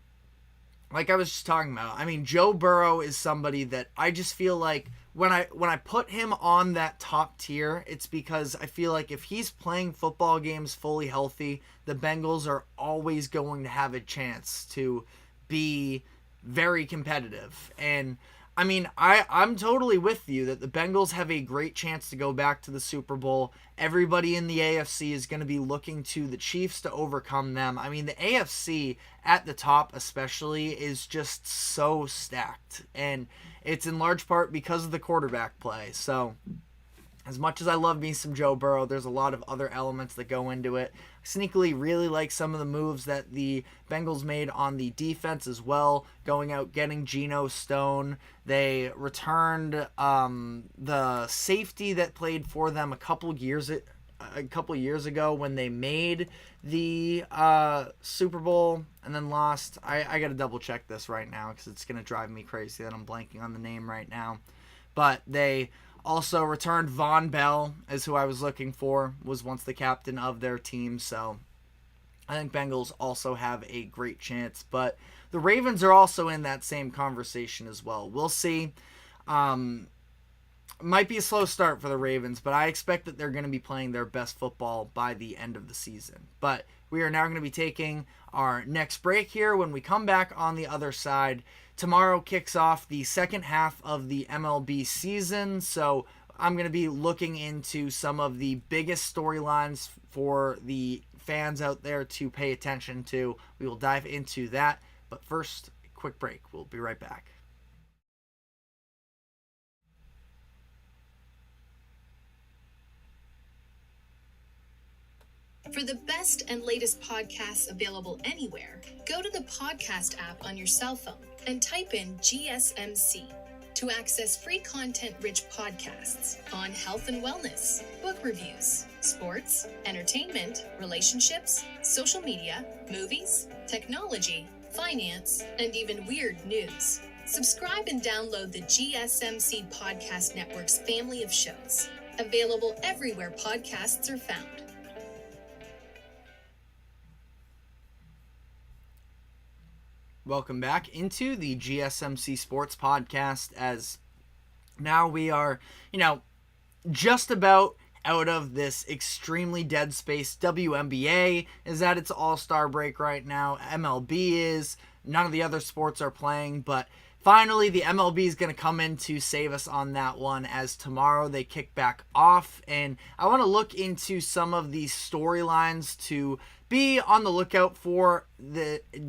Like I was just talking about, I mean, Joe Burrow is somebody that I just feel like when I put him on that top tier, it's because I feel like if he's playing football games fully healthy, the Bengals are always going to have a chance to be very competitive. And I mean, I'm totally with you that the Bengals have a great chance to go back to the Super Bowl. Everybody in the AFC is going to be looking to the Chiefs to overcome them. I mean, the AFC at the top especially is just so stacked. And it's in large part because of the quarterback play. So as much as I love me some Joe Burrow, there's a lot of other elements that go into it. I sneakily really like some of the moves that the Bengals made on the defense as well, going out getting Geno Stone. They returned the safety that played for them a couple years ago when they made the Super Bowl and then lost. I got to double check this right now because it's going to drive me crazy that I'm blanking on the name right now. But they also returned Von Bell, is who I was looking for, was once the captain of their team. So I think Bengals also have a great chance. But the Ravens are also in that same conversation as well. We'll see. Might be a slow start for the Ravens, but I expect that they're going to be playing their best football by the end of the season. But we are now going to be taking our next break here. When we come back on the other side, tomorrow kicks off the second half of the MLB season, so I'm going to be looking into some of the biggest storylines for the fans out there to pay attention to. We will dive into that, but first, a quick break. We'll be right back. For the best and latest podcasts available anywhere, go to the podcast app on your cell phone and type in GSMC to access free content-rich podcasts on health and wellness, book reviews, sports, entertainment, relationships, social media, movies, technology, finance, and even weird news. Subscribe and download the GSMC Podcast Network's family of shows, available everywhere podcasts are found. Welcome back into the GSMC Sports Podcast, as now we are, just about out of this extremely dead space. WNBA is at its all-star break right now. MLB is. None of the other sports are playing, but finally the MLB is going to come in to save us on that one, as tomorrow they kick back off. And I want to look into some of these storylines to be on the lookout for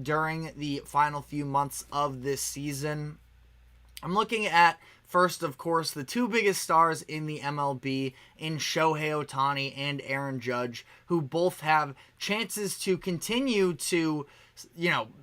during the final few months of this season. I'm looking at, first, of course, the two biggest stars in the MLB in Shohei Ohtani and Aaron Judge, who both have chances to continue to,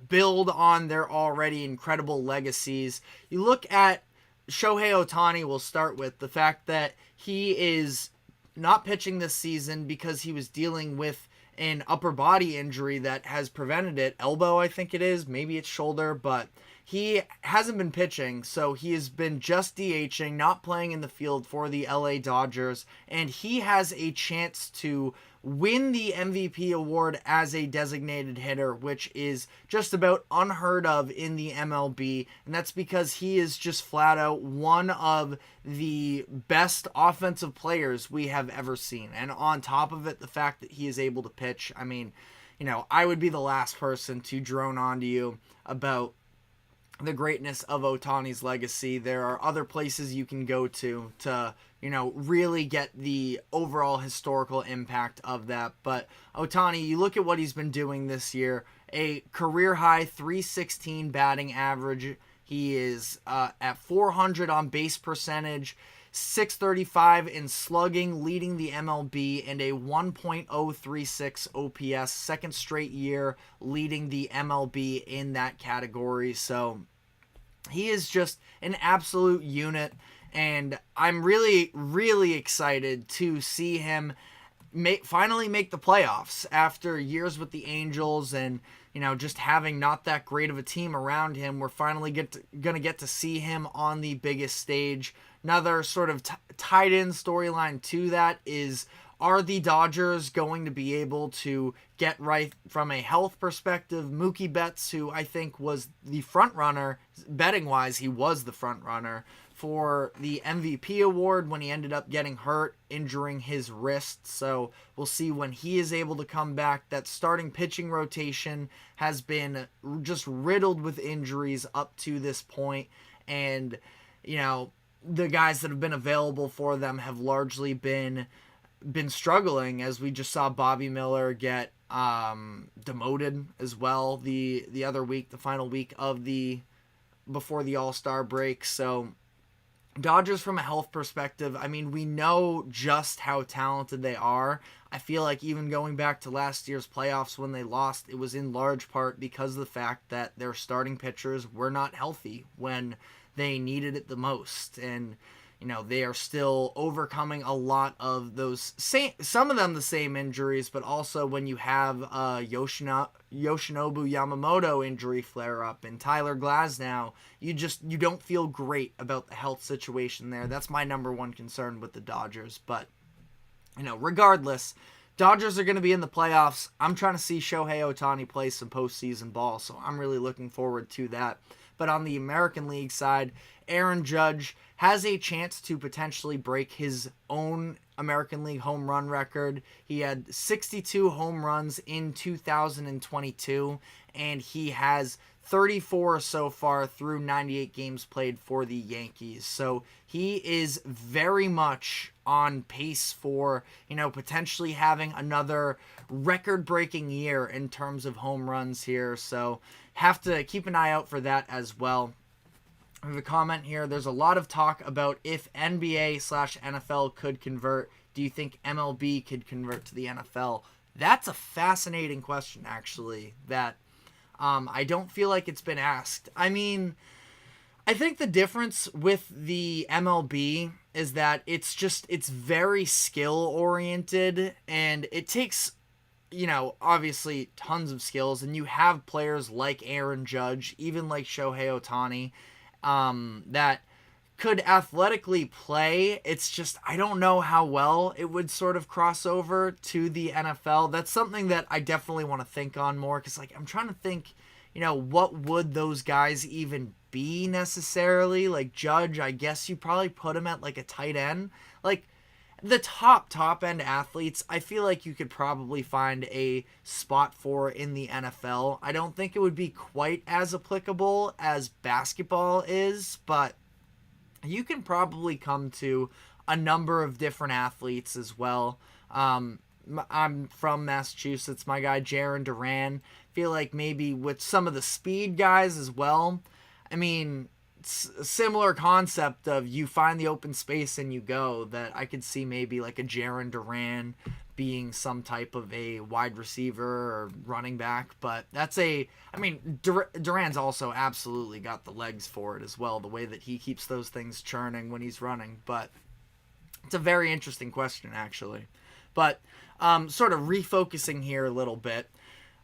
build on their already incredible legacies. You look at Shohei Ohtani, we'll start with the fact that he is not pitching this season because he was dealing with an upper body injury that has prevented it. Elbow, I think it is. Maybe it's shoulder, but he hasn't been pitching, so he has been just DHing, not playing in the field for the LA Dodgers, and he has a chance to win the MVP award as a designated hitter, which is just about unheard of in the MLB, and that's because he is just flat out one of the best offensive players we have ever seen. And on top of it, the fact that he is able to pitch, I mean, I would be the last person to drone on to you about the greatness of Ohtani's legacy. There are other places you can go to really get the overall historical impact of that. But Ohtani, you look at what he's been doing this year, a career high 316 batting average. He is at 400 on base percentage, .635 in slugging, leading the MLB, and a 1.036 OPS, second straight year leading the MLB in that category. So he is just an absolute unit, and I'm really, really excited to see him finally make the playoffs after years with the Angels and, just having not that great of a team around him. We're finally going to get to see him on the biggest stage. Another sort of tied in storyline to that is, are the Dodgers going to be able to get right from a health perspective? Mookie Betts, who I think was the front runner, betting wise, he was the front runner for the MVP award when he ended up getting hurt, injuring his wrist. So we'll see when he is able to come back. That starting pitching rotation has been just riddled with injuries up to this point. And, the guys that have been available for them have largely been struggling, as we just saw Bobby Miller get demoted as well the other week, the final week of before the All-Star break. So Dodgers, from a health perspective, we know just how talented they are. I feel like even going back to last year's playoffs when they lost, it was in large part because of the fact that their starting pitchers were not healthy when they needed it the most. And they are still overcoming a lot of those some of them the same injuries, but also when you have Yoshinobu Yamamoto injury flare up and Tyler Glasnow, you don't feel great about the health situation there. That's my number one concern with the Dodgers. But regardless, Dodgers are going to be in the playoffs. I'm trying to see Shohei Ohtani play some postseason ball, so I'm really looking forward to that. But on the American League side, Aaron Judge has a chance to potentially break his own American League home run record. He had 62 home runs in 2022, and he has 34 so far through 98 games played for the Yankees. So he is very much on pace for, potentially having another record-breaking year in terms of home runs here. So have to keep an eye out for that as well. I have a comment here. There's a lot of talk about if NBA/NFL could convert. Do you think MLB could convert to the NFL? That's a fascinating question, actually, that I don't feel like it's been asked. I think the difference with the MLB is that it's very skill-oriented, and it takes, obviously tons of skills, and you have players like Aaron Judge, even like Shohei Ohtani, that could athletically play. It's just, I don't know how well it would sort of cross over to the NFL. That's something that I definitely want to think on more, because I'm trying to think, what would those guys even be necessarily? Like Judge, I guess you probably put him at like a tight end. Like the top end athletes, I feel like you could probably find a spot for in the NFL. I don't think it would be quite as applicable as basketball is, but you can probably come to a number of different athletes as well. I'm from Massachusetts. My guy Jaron Duran, feel like maybe with some of the speed guys as well. Similar concept of you find the open space and you go, that I could see maybe like a Jaron Duran being some type of a wide receiver or running back. But Duran's also absolutely got the legs for it as well, the way that he keeps those things churning when he's running. But it's a very interesting question, actually. But sort of refocusing here a little bit,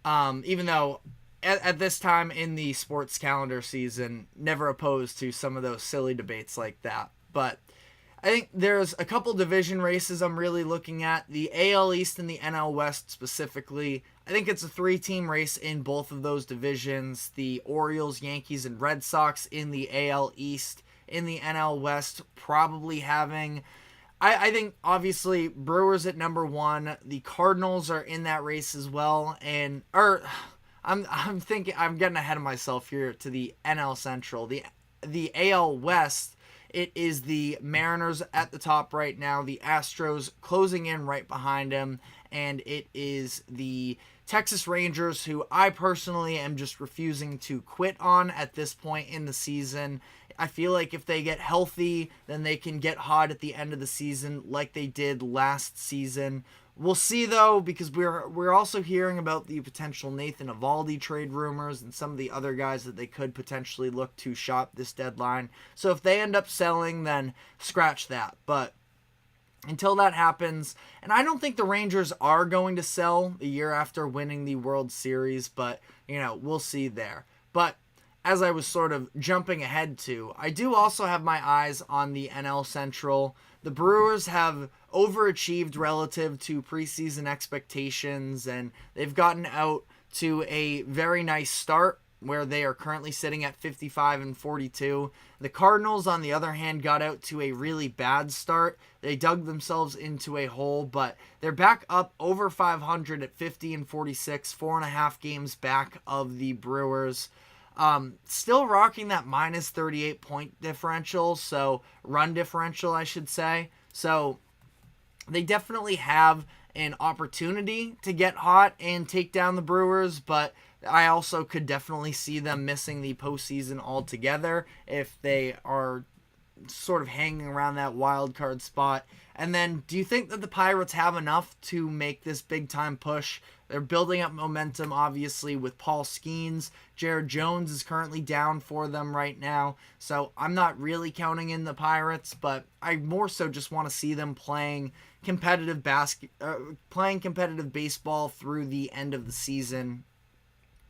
even though at this time in the sports calendar season, never opposed to some of those silly debates like that. But I think there's a couple division races I'm really looking at. The AL East and the NL West specifically. I think it's a 3-team race in both of those divisions. The Orioles, Yankees, and Red Sox in the AL East. In the NL West, probably having... I think, obviously, Brewers at number 1. The Cardinals are in that race as well. I'm thinking, I'm getting ahead of myself here to the NL Central. The AL West, it is the Mariners at the top right now, the Astros closing in right behind them, and it is the Texas Rangers, who I personally am just refusing to quit on at this point in the season. I feel like if they get healthy, then they can get hot at the end of the season like they did last season. We'll see, though, because we're also hearing about the potential Nathan Eovaldi trade rumors and some of the other guys that they could potentially look to shop this deadline. So if they end up selling, then scratch that. But until that happens, and I don't think the Rangers are going to sell a year after winning the World Series, but, we'll see there. But as I was sort of jumping ahead to, I do also have my eyes on the NL Central. The Brewers have overachieved relative to preseason expectations, and they've gotten out to a very nice start where they are currently sitting at 55-42. The Cardinals, on the other hand, got out to a really bad start. They dug themselves into a hole, but they're back up over 500 at 50-46, 4.5 games back of the Brewers. Still rocking that minus 38 point differential, so run differential, I should say. So they definitely have an opportunity to get hot and take down the Brewers, but I also could definitely see them missing the postseason altogether if they are sort of hanging around that wild card spot. And then, do you think that the Pirates have enough to make this big time push? They're building up momentum, obviously, with Paul Skeens. Jared Jones is currently down for them right now, so I'm not really counting in the Pirates, but I more so just want to see them playing competitive baseball through the end of the season.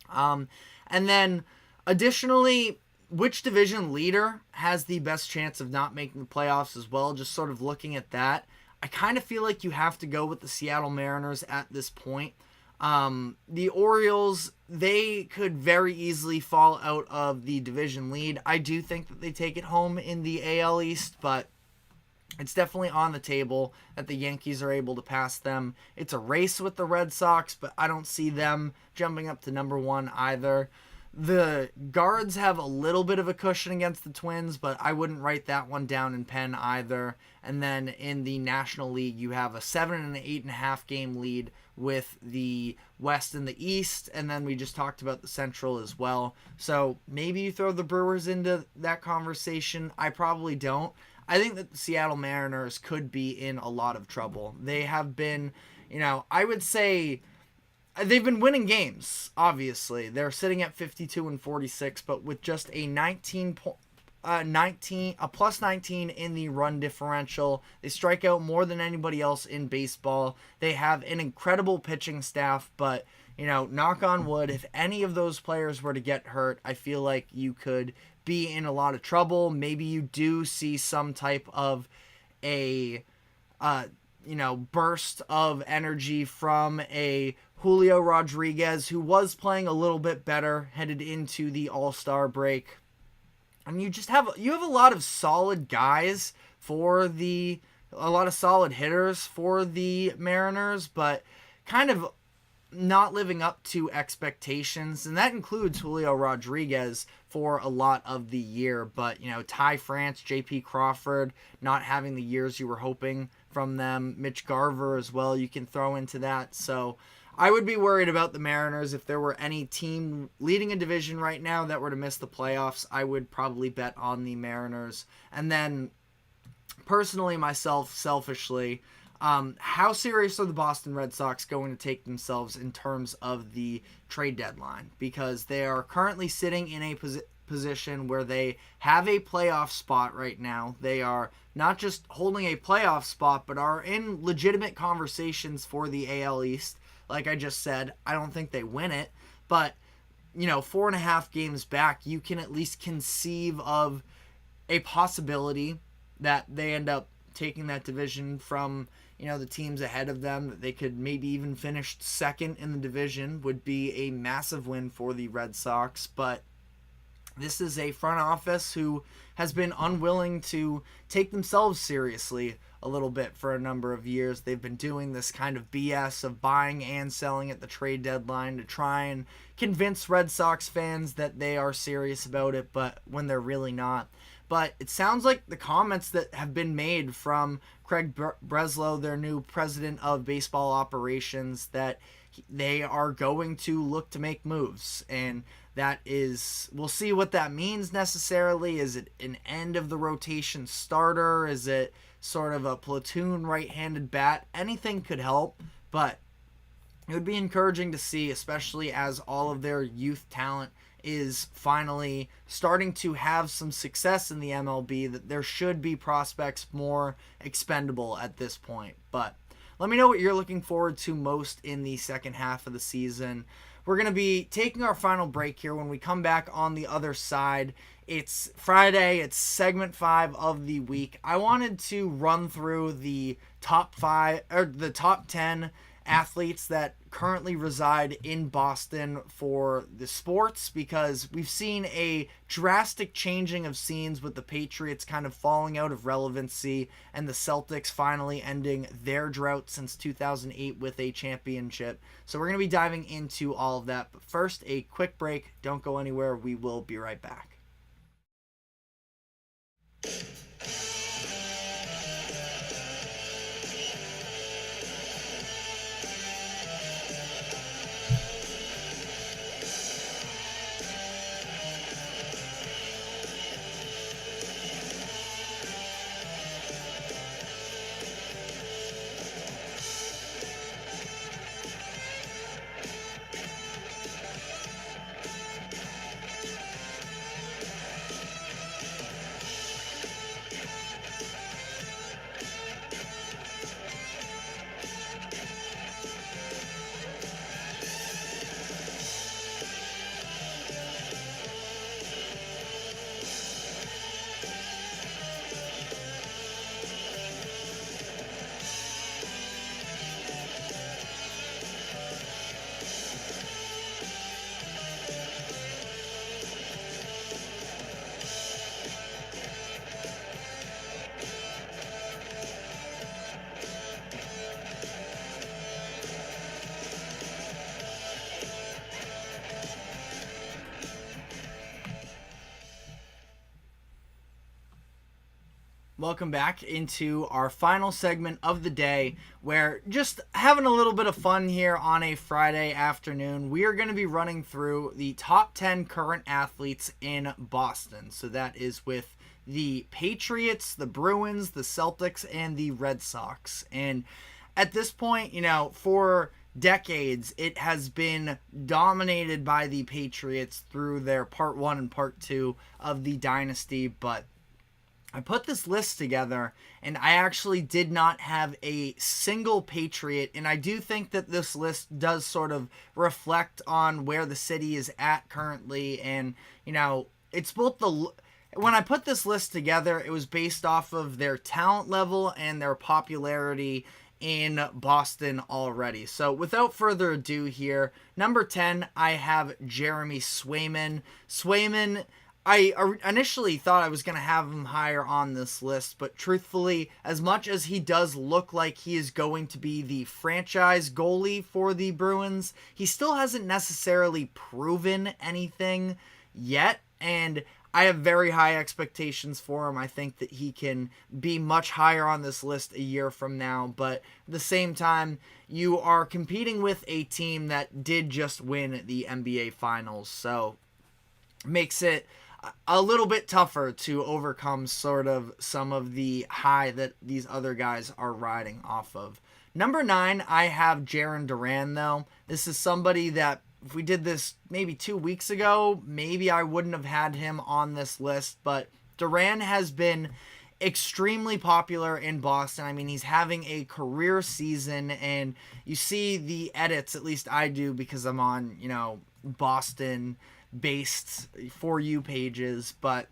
And then, additionally, which division leader has the best chance of not making the playoffs as well? Just sort of looking at that, I kind of feel like you have to go with the Seattle Mariners at this point. The Orioles, they could very easily fall out of the division lead. I do think that they take it home in the AL East, but it's definitely on the table that the Yankees are able to pass them. It's a race with the Red Sox, but I don't see them jumping up to number one either. The Guards have a little bit of a cushion against the Twins, but I wouldn't write that one down in pen either. And then in the National League, you have a 7 and an 8.5 game lead with the West and the East, and then we just talked about the Central as well. So maybe you throw the Brewers into that conversation. I probably don't. I think that the Seattle Mariners could be in a lot of trouble. They have been, I would say they've been winning games, obviously. They're sitting at 52-46, but with just a plus 19 in the run differential. They strike out more than anybody else in baseball. They have an incredible pitching staff, but, knock on wood, if any of those players were to get hurt, I feel like you could be in a lot of trouble. Maybe you do see some type of a burst of energy from a Julio Rodriguez, who was playing a little bit better headed into the All-Star break. And you have a lot of solid guys a lot of solid hitters for the Mariners, but kind of not living up to expectations, and that includes Julio Rodriguez for a lot of the year. But, Ty France, J.P. Crawford, not having the years you were hoping from them. Mitch Garver as well, you can throw into that. So I would be worried about the Mariners. If there were any team leading a division right now that were to miss the playoffs, I would probably bet on the Mariners. And then, personally, myself, selfishly, how serious are the Boston Red Sox going to take themselves in terms of the trade deadline? Because they are currently sitting in a position where they have a playoff spot right now. They are not just holding a playoff spot, but are in legitimate conversations for the AL East. Like I just said, I don't think they win it, but 4.5 games back, you can at least conceive of a possibility that they end up taking that division from the teams ahead of them. That they could maybe even finish second in the division would be a massive win for the Red Sox. But this is a front office who has been unwilling to take themselves seriously a little bit for a number of years. They've been doing this kind of BS of buying and selling at the trade deadline to try and convince Red Sox fans that they are serious about it, but when they're really not. But it sounds like the comments that have been made from Craig Breslow, their new president of baseball operations, that they are going to look to make moves. And we'll see what that means necessarily. Is it an end of the rotation starter? Is it sort of a platoon right-handed bat? Anything could help, but it would be encouraging to see, especially as all of their youth talent is finally starting to have some success in the MLB, that there should be prospects more expendable at this point. But let me know what you're looking forward to most in the second half of the season. We're going to be taking our final break here. When we come back on the other side, it's Friday. It's segment 5 of the week. I wanted to run through the top 10 athletes that currently reside in Boston for the sports, because we've seen a drastic changing of scenes with the Patriots kind of falling out of relevancy and the Celtics finally ending their drought since 2008 with a championship. So we're going to be diving into all of that. But first, a quick break. Don't go anywhere. We will be right back. Welcome back into our final segment of the day. We're just having a little bit of fun here on a Friday afternoon. We are going to be running through the top 10 current athletes in Boston. So that is with the Patriots, the Bruins, the Celtics, and the Red Sox. And at this point, for decades, it has been dominated by the Patriots through their part 1 and part 2 of the dynasty, but I put this list together, and I actually did not have a single Patriot, and I do think that this list does sort of reflect on where the city is at currently, and, it's both when I put this list together, it was based off of their talent level and their popularity in Boston already. So without further ado here, number 10, I have Jeremy Swayman. Swayman, I initially thought I was going to have him higher on this list, but truthfully, as much as he does look like he is going to be the franchise goalie for the Bruins, he still hasn't necessarily proven anything yet, and I have very high expectations for him. I think that he can be much higher on this list a year from now, but at the same time, you are competing with a team that did just win the NBA Finals, so makes it a little bit tougher to overcome sort of some of the high that these other guys are riding off of. Number 9, I have Jarren Duran, though. This is somebody that if we did this maybe 2 weeks ago, maybe I wouldn't have had him on this list, but Duran has been extremely popular in Boston. I mean, he's having a career season, and you see the edits, at least I do, because I'm on, Boston based For You pages, but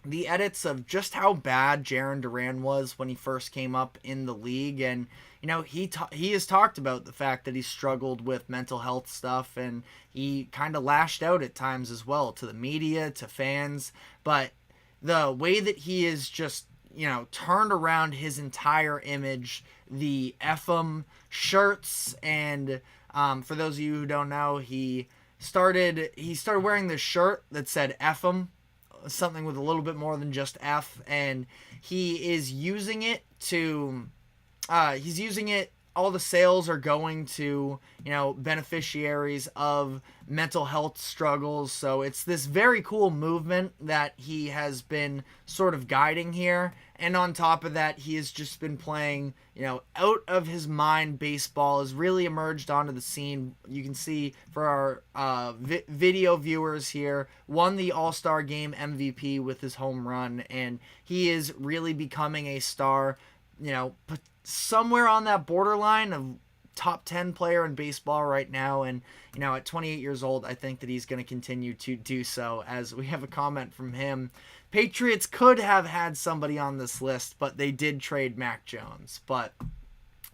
the edits of just how bad Jarren Duran was when he first came up in the league, and he has talked about the fact that he struggled with mental health stuff, and he kind of lashed out at times as well to the media, to fans, but the way that he is just turned around his entire image, the FM shirts, and for those of you who don't know, he started wearing this shirt that said F 'em, something with a little bit more than just F, and he is using it all the sales are going to, beneficiaries of mental health struggles. So it's this very cool movement that he has been sort of guiding here. And on top of that, he has just been playing, out of his mind baseball, has really emerged onto the scene. You can see for our video viewers here, won the All-Star Game MVP with his home run, and he is really becoming a star, somewhere on that borderline of top 10 player in baseball right now. And, at 28 years old, I think that he's going to continue to do so, as we have a comment from him. Patriots could have had somebody on this list, but they did trade Mac Jones. But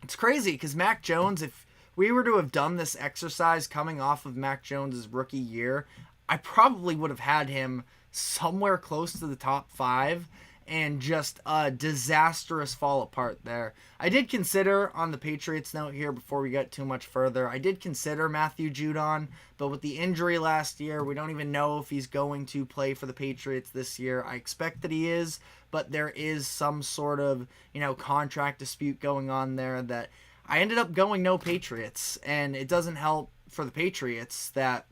it's crazy because Mac Jones, if we were to have done this exercise coming off of Mac Jones' rookie year, I probably would have had him somewhere close to the top 5, and just a disastrous fall apart there. I did consider, on the Patriots note here before we get too much further, I did consider Matthew Judon, but with the injury last year, we don't even know if he's going to play for the Patriots this year. I expect that he is, but there is some sort of, contract dispute going on there that I ended up going no Patriots, and it doesn't help for the Patriots that,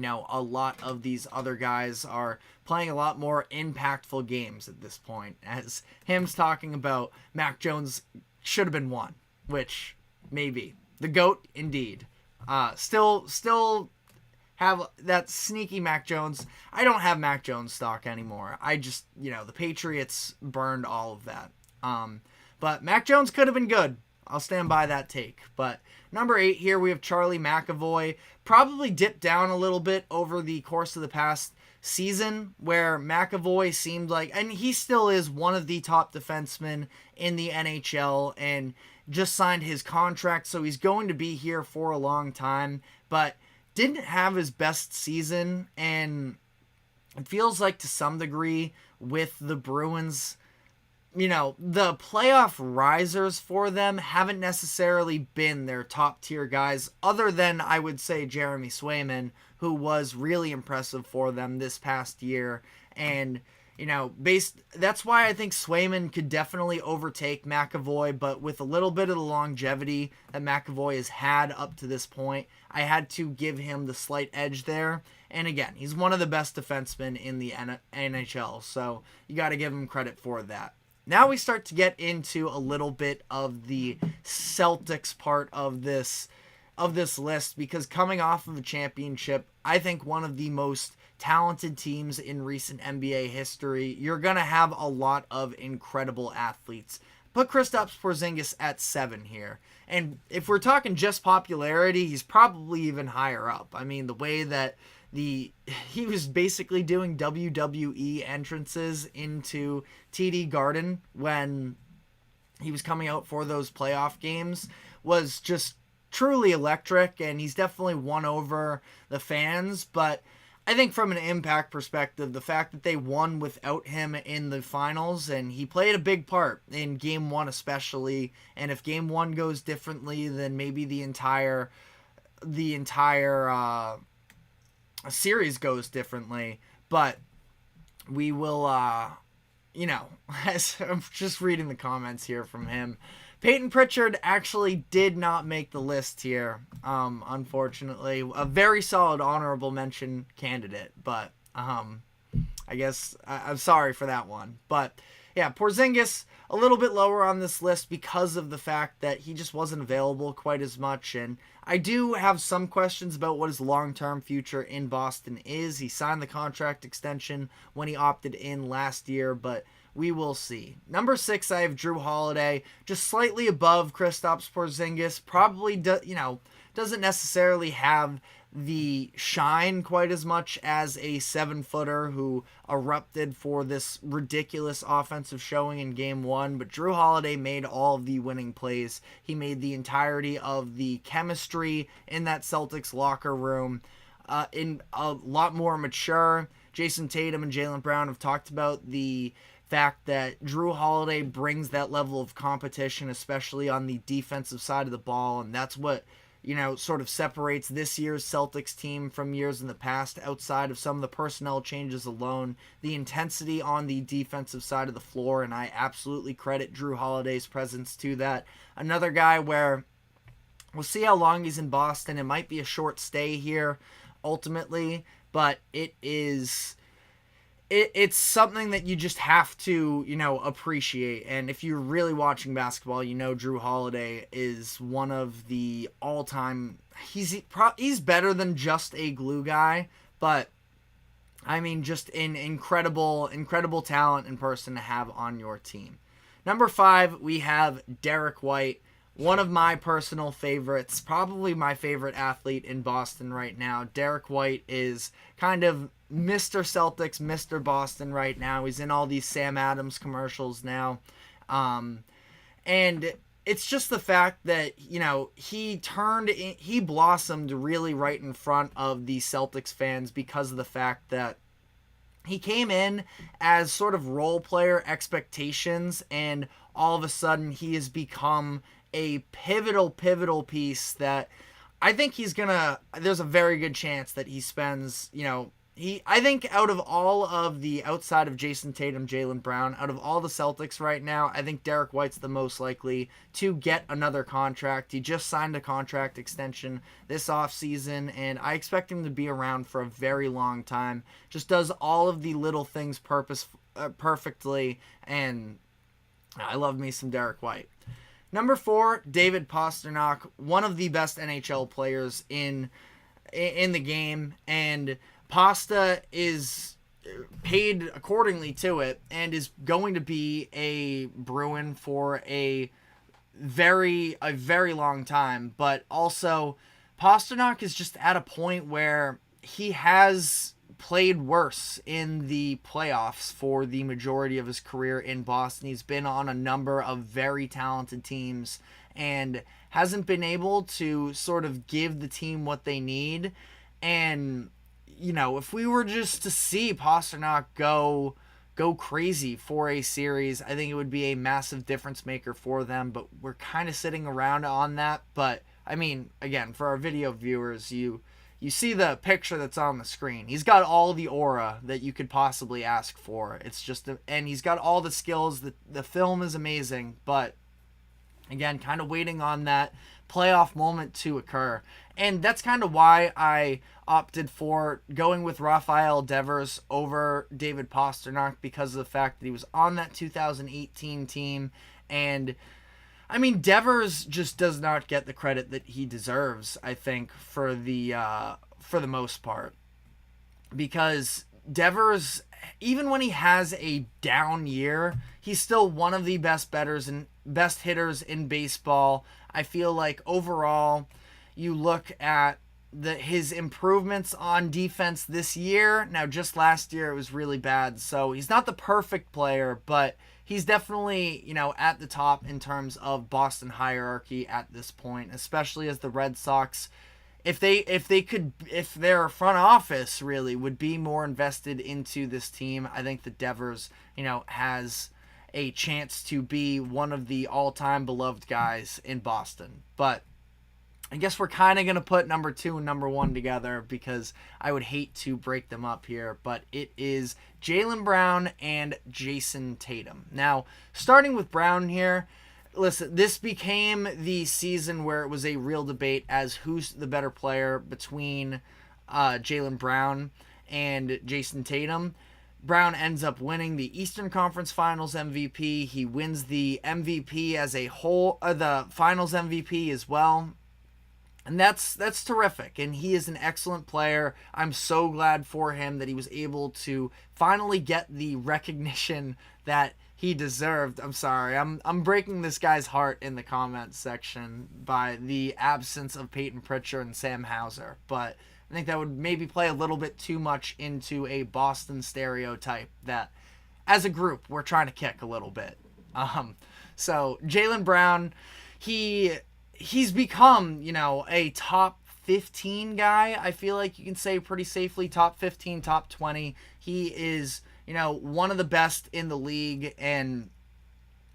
a lot of these other guys are playing a lot more impactful games at this point, as him's talking about Mac Jones should have been one, which maybe the GOAT indeed. Still have that sneaky Mac Jones. I don't have Mac Jones stock anymore. I just, the Patriots burned all of that. But Mac Jones could have been good. I'll stand by that take. But number 8 here, we have Charlie McAvoy. Probably dipped down a little bit over the course of the past season, where McAvoy seemed like, and he still is one of the top defensemen in the NHL, and just signed his contract, so he's going to be here for a long time, but didn't have his best season, and it feels like to some degree with the Bruins, the playoff risers for them haven't necessarily been their top tier guys, other than, I would say, Jeremy Swayman, who was really impressive for them this past year. And, that's why I think Swayman could definitely overtake McAvoy, but with a little bit of the longevity that McAvoy has had up to this point, I had to give him the slight edge there. And again, he's one of the best defensemen in the NHL, so you got to give him credit for that. Now we start to get into a little bit of the Celtics part of this list, because coming off of a championship, I think one of the most talented teams in recent NBA history, you're going to have a lot of incredible athletes. Put Kristaps Porzingis at 7 here. And if we're talking just popularity, he's probably even higher up. I mean, the way that he was basically doing WWE entrances into TD Garden when he was coming out for those playoff games was just truly electric, and he's definitely won over the fans. But I think from an impact perspective, the fact that they won without him in the finals, and he played a big part in Game 1 especially, and if Game 1 goes differently, then maybe the entire series goes differently. But we will, as I'm just reading the comments here from him, Peyton Pritchard actually did not make the list here, unfortunately. A very solid honorable mention candidate, but I guess I'm sorry for that one. But yeah, Porzingis a little bit lower on this list because of the fact that he just wasn't available quite as much, and I do have some questions about what his long-term future in Boston is. He signed the contract extension when he opted in last year, but we will see. Number 6, I have Drew Holiday, just slightly above Kristaps Porzingis. Probably, doesn't necessarily have the shine quite as much as a 7-footer who erupted for this ridiculous offensive showing in Game 1. But Drew Holiday made all of the winning plays. He made the entirety of the chemistry in that Celtics locker room in a lot more mature. Jason Tatum and Jaylen Brown have talked about the fact that Drew Holiday brings that level of competition, especially on the defensive side of the ball, and that's what sort of separates this year's Celtics team from years in the past, outside of some of the personnel changes alone, the intensity on the defensive side of the floor, and I absolutely credit Drew Holiday's presence to that. Another guy where we'll see how long he's in Boston. It might be a short stay here ultimately, but it's something that you just have to, appreciate. And if you're really watching basketball, Drew Holiday is one of the all-time. He's better than just a glue guy, but I mean, just an incredible talent in person to have on your team. Number 5, we have Derrick White, one of my personal favorites, probably my favorite athlete in Boston right now. Derrick White is kind of Mr. Celtics, Mr. Boston right now. He's in all these Sam Adams commercials now. And it's just the fact that, he blossomed really right in front of the Celtics fans because of the fact that he came in as sort of role player expectations, and all of a sudden he has become a pivotal piece that I think there's a very good chance that he spends, I think out of all of the, outside of Jason Tatum, Jaylen Brown, out of all the Celtics right now, I think Derrick White's the most likely to get another contract. He just signed a contract extension this offseason, and I expect him to be around for a very long time. Just does all of the little things perfectly, and I love me some Derrick White. Number 4, David Pastrnak, one of the best NHL players in the game, and Pasta is paid accordingly to it and is going to be a Bruin for a very long time. But also, Pastrnak is just at a point where he has played worse in the playoffs for the majority of his career in Boston. He's been on a number of very talented teams and hasn't been able to sort of give the team what they need. And, if we were just to see Pastrnak go crazy for a series, I think it would be a massive difference maker for them, but we're kind of sitting around on that. But, I mean, again, for our video viewers, you see the picture that's on the screen. He's got all the aura that you could possibly ask for. It's just, and he's got all the skills. The film is amazing, but again, kind of waiting on that playoff moment to occur. And that's kind of why I opted for going with Rafael Devers over David Pastrnak, because of the fact that he was on that 2018 team. And I mean, Devers just does not get the credit that he deserves, I think, for the most part. Because Devers, even when he has a down year, he's still one of the best hitters in baseball. I feel like overall, you look at his improvements on defense this year. Now, just last year it was really bad, so he's not the perfect player, but he's definitely, at the top in terms of Boston hierarchy at this point, especially as the Red Sox, if their front office really would be more invested into this team, I think that Devers, has a chance to be one of the all-time beloved guys in Boston. But I guess we're kind of going to put number 2 and number 1 together, because I would hate to break them up here, but it is Jaylen Brown and Jason Tatum. Now, starting with Brown here, listen, this became the season where it was a real debate as who's the better player between Jaylen Brown and Jason Tatum. Brown ends up winning the Eastern Conference Finals MVP. He wins the MVP as a whole, the Finals MVP as well. And that's terrific, and he is an excellent player. I'm so glad for him that he was able to finally get the recognition that he deserved. I'm sorry, I'm breaking this guy's heart in the comments section by the absence of Peyton Pritchard and Sam Hauser, but I think that would maybe play a little bit too much into a Boston stereotype that, as a group, we're trying to kick a little bit. So Jaylen Brown, he's become, a top 15 guy. I feel like you can say pretty safely top 15, top 20. He is, one of the best in the league, and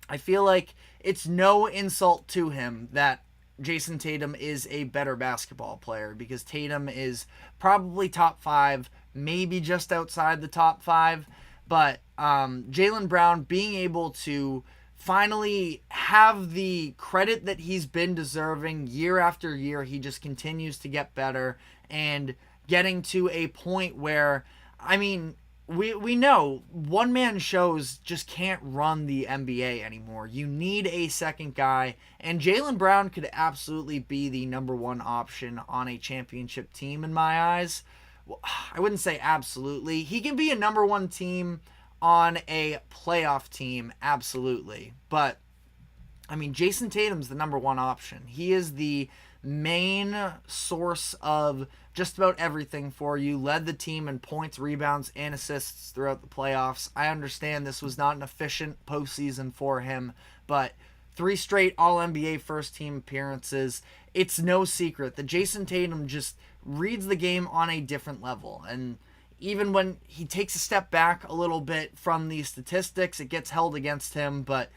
I feel like it's no insult to him that Jason Tatum is a better basketball player, because Tatum is probably top 5, maybe just outside the top 5. But Jaylen Brown being able to finally have the credit that he's been deserving year after year, he just continues to get better, and getting to a point where, I mean, we know one-man shows just can't run the NBA anymore. You need a second guy, and Jaylen Brown could absolutely be the number one option on a championship team in my eyes. Well, I wouldn't say absolutely. He can be a number one team on a playoff team, absolutely. But, I mean, Jason Tatum's the number one option. He is the main source of just about everything for you. Led the team in points, rebounds, and assists throughout the playoffs. I understand this was not an efficient postseason for him, but 3 straight All-NBA first-team appearances. It's no secret that Jason Tatum just reads the game on a different level. And even when he takes a step back a little bit from these statistics, it gets held against him. But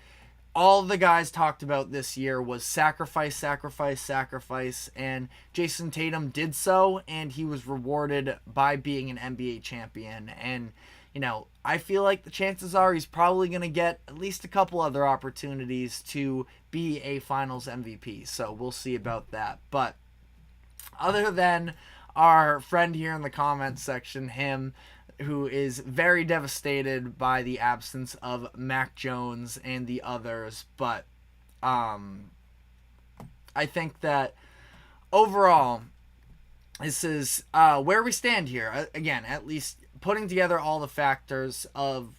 all the guys talked about this year was sacrifice, sacrifice, sacrifice. And Jason Tatum did so, and he was rewarded by being an NBA champion. And, you know, I feel like the chances are he's probably going to get at least a couple other opportunities to be a finals MVP. So we'll see about that. But other than our friend here in the comments section, him, who is very devastated by the absence of Mac Jones and the others. But I think that overall, this is where we stand here. Again, at least putting together all the factors of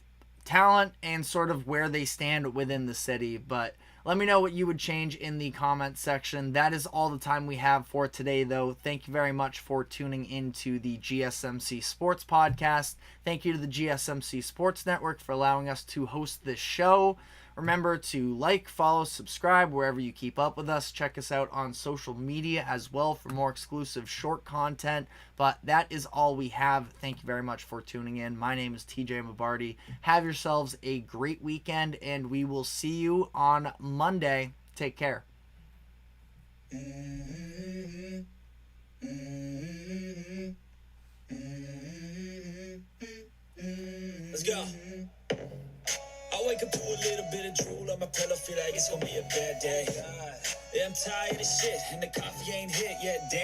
talent and sort of where they stand within the city. But let me know what you would change in the comments section. That is all the time we have for today, though. Thank you very much for tuning into the GSMC Sports Podcast. Thank you to the GSMC Sports Network for allowing us to host this show. Remember to like, follow, subscribe wherever you keep up with us. Check us out on social media as well for more exclusive short content. But that is all we have. Thank you very much for tuning in. My name is TJ Mabardi. Have yourselves a great weekend, and we will see you on Monday. Take care. Let's go. I wake up to a little bit of drool on my pillow, feel like it's gonna be a bad day. Yeah, I'm tired of shit, and the coffee ain't hit yet, damn.